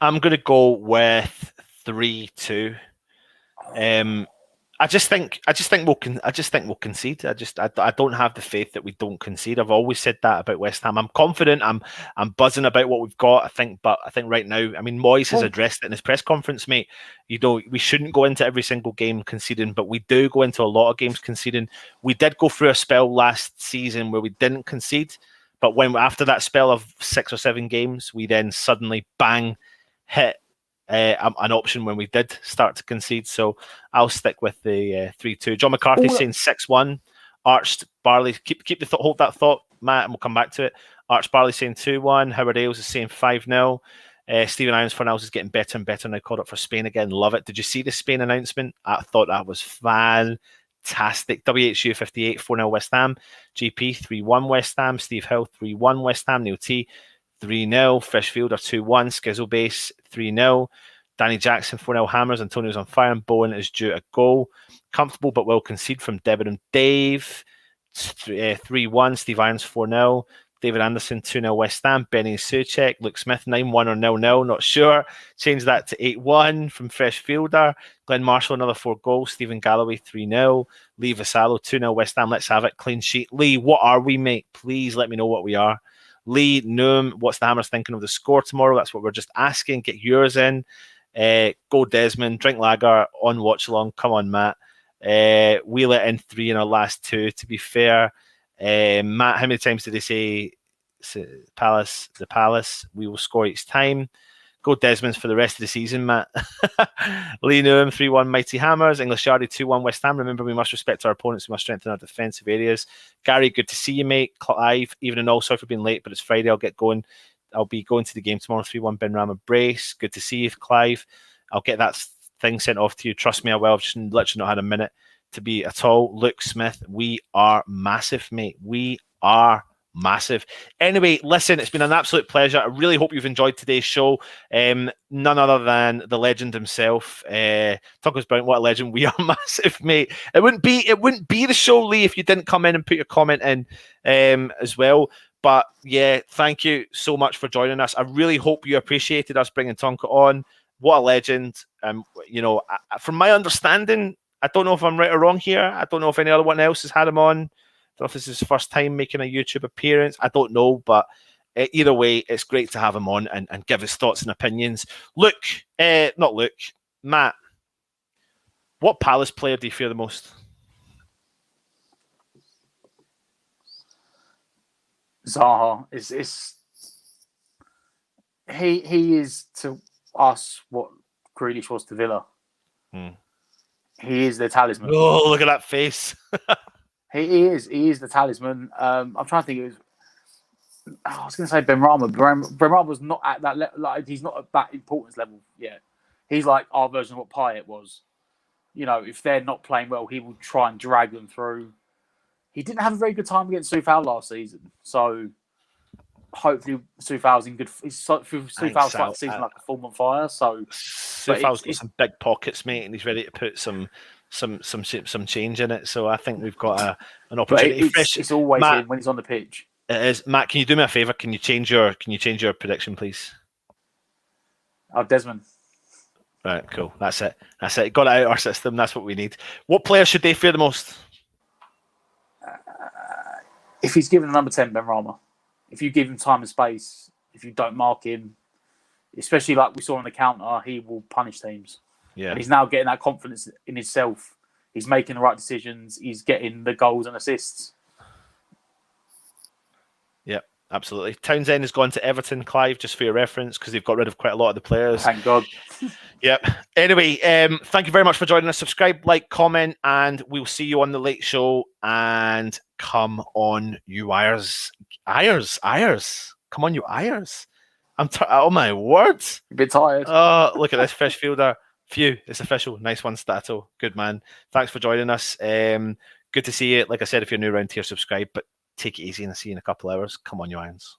going to go with 3-2. I just think we'll concede. I don't have the faith that we don't concede. I've always said that about West Ham. I'm confident. I'm buzzing about what we've got. I think right now, I mean, Moyes has addressed it in his press conference, mate. You know, we shouldn't go into every single game conceding, but we do go into a lot of games conceding. We did go through a spell last season where we didn't concede, but when after that spell of 6 or 7 games, we then suddenly bang hit an option when we did start to concede. So I'll stick with the 3-2. John McCarthy saying 6-1. Arch Barley, hold that thought, Matt, and we'll come back to it. Arch Barley saying 2-1. Howard Ailes is saying 5-0. Stephen Irons Fornells is getting better and better now. Caught up for Spain again. Love it. Did you see the Spain announcement? I thought that was fantastic. WHUFC 4-0 West Ham. GP 3-1 West Ham. Steve Hill 3-1 West Ham. Neil T 3-0. Freshfielder 2-1. Skizzle Base 3-0. Danny Jackson 4-0 Hammers. Antonio's on fire and Bowen is due a goal. Comfortable but will concede from Debenham Dave 3-1. Steve Irons 4-0. David Anderson 2-0 West Ham. Benny Suchek. Luke Smith 9-1 or 0-0. Not sure. Change that to 8-1 from Freshfielder. Glenn Marshall another 4 goals. Stephen Galloway 3-0. Lee Vassallo 2-0 West Ham. Let's have it. Clean sheet. Lee, what are we, mate? Please let me know what we are. Lee, Noom, what's the Hammers thinking of the score tomorrow? That's what we're just asking. Get yours in. Go Desmond, drink lager, on watch along. Come on, Matt. We let in 3 in our last 2, to be fair. Matt, how many times did they say Palace? The Palace. We will score each time. Go Desmonds for the rest of the season, Matt. Lee Noam, 3-1 Mighty Hammers. English Yardie, 2-1 West Ham. Remember, we must respect our opponents. We must strengthen our defensive areas. Gary, good to see you, mate. Clive, even and all, sorry for being late, but it's Friday. I'll get going. I'll be going to the game tomorrow. 3-1 Benrahma Brace. Good to see you, Clive. I'll get that thing sent off to you. Trust me, I will. I've just literally not had a minute to be at all. Luke Smith, we are massive, mate. We are massive. Anyway, listen, it's been an absolute pleasure. I really hope you've enjoyed today's show. None other than the legend himself. Tuckers Brown, what a legend. We are massive, mate. It wouldn't be the show, Lee, if you didn't come in and put your comment in as well. But yeah, thank you so much for joining us. I really hope you appreciated us bringing Tonka on. what a legend. You know, from my understanding, I don't know if I'm right or wrong here. I don't know if any other one else has had him on. I don't know if this is his first time making a YouTube appearance. I don't know, but either way, it's great to have him on and give his thoughts and opinions. Matt, what Palace player do you fear the most? Zaha he is to us what Grealish was to Villa. He is the talisman. Oh, look at that face. He is the talisman. I'm trying to think. I was going to say Benrahma. Benrahma was not at that level. Like, he's not at that importance level yet. He's like our version of what Payet was. You know, if they're not playing well, he will try and drag them through. He didn't have a very good time against Soufal last season, so hopefully Soufal's in good. Soufal's like season like a form on fire. So Soufal's got some big pockets, mate, and he's ready to put some change in it. So I think we've got an opportunity. It's always Matt, him when he's on the pitch. It is. Matt, can you do me a favour? Can you change your prediction, please? Desmond. Right, cool. That's it. Got it out of our system. That's what we need. What player should they fear the most? If he's given the number 10, Benrahma. If you give him time and space, if you don't mark him, especially like we saw on the counter, he will punish teams. Yeah. And he's now getting that confidence in himself. He's making the right decisions. He's getting the goals and assists. Yep, absolutely. Townsend has gone to Everton, Clive, just for your reference, because they've got rid of quite a lot of the players. Thank God. Yep. Anyway, thank you very much for joining us. Subscribe, like, comment, and we'll see you on the late show. And come on, you Ayers. Come on, you Ayers. Oh my word. A bit tired. Oh, look at this fish fielder. Phew, it's official. Nice one, Stato. Good man. Thanks for joining us. Good to see you. Like I said, if you're new around here, subscribe, but take it easy and I'll see you in a couple of hours. Come on, you Irons.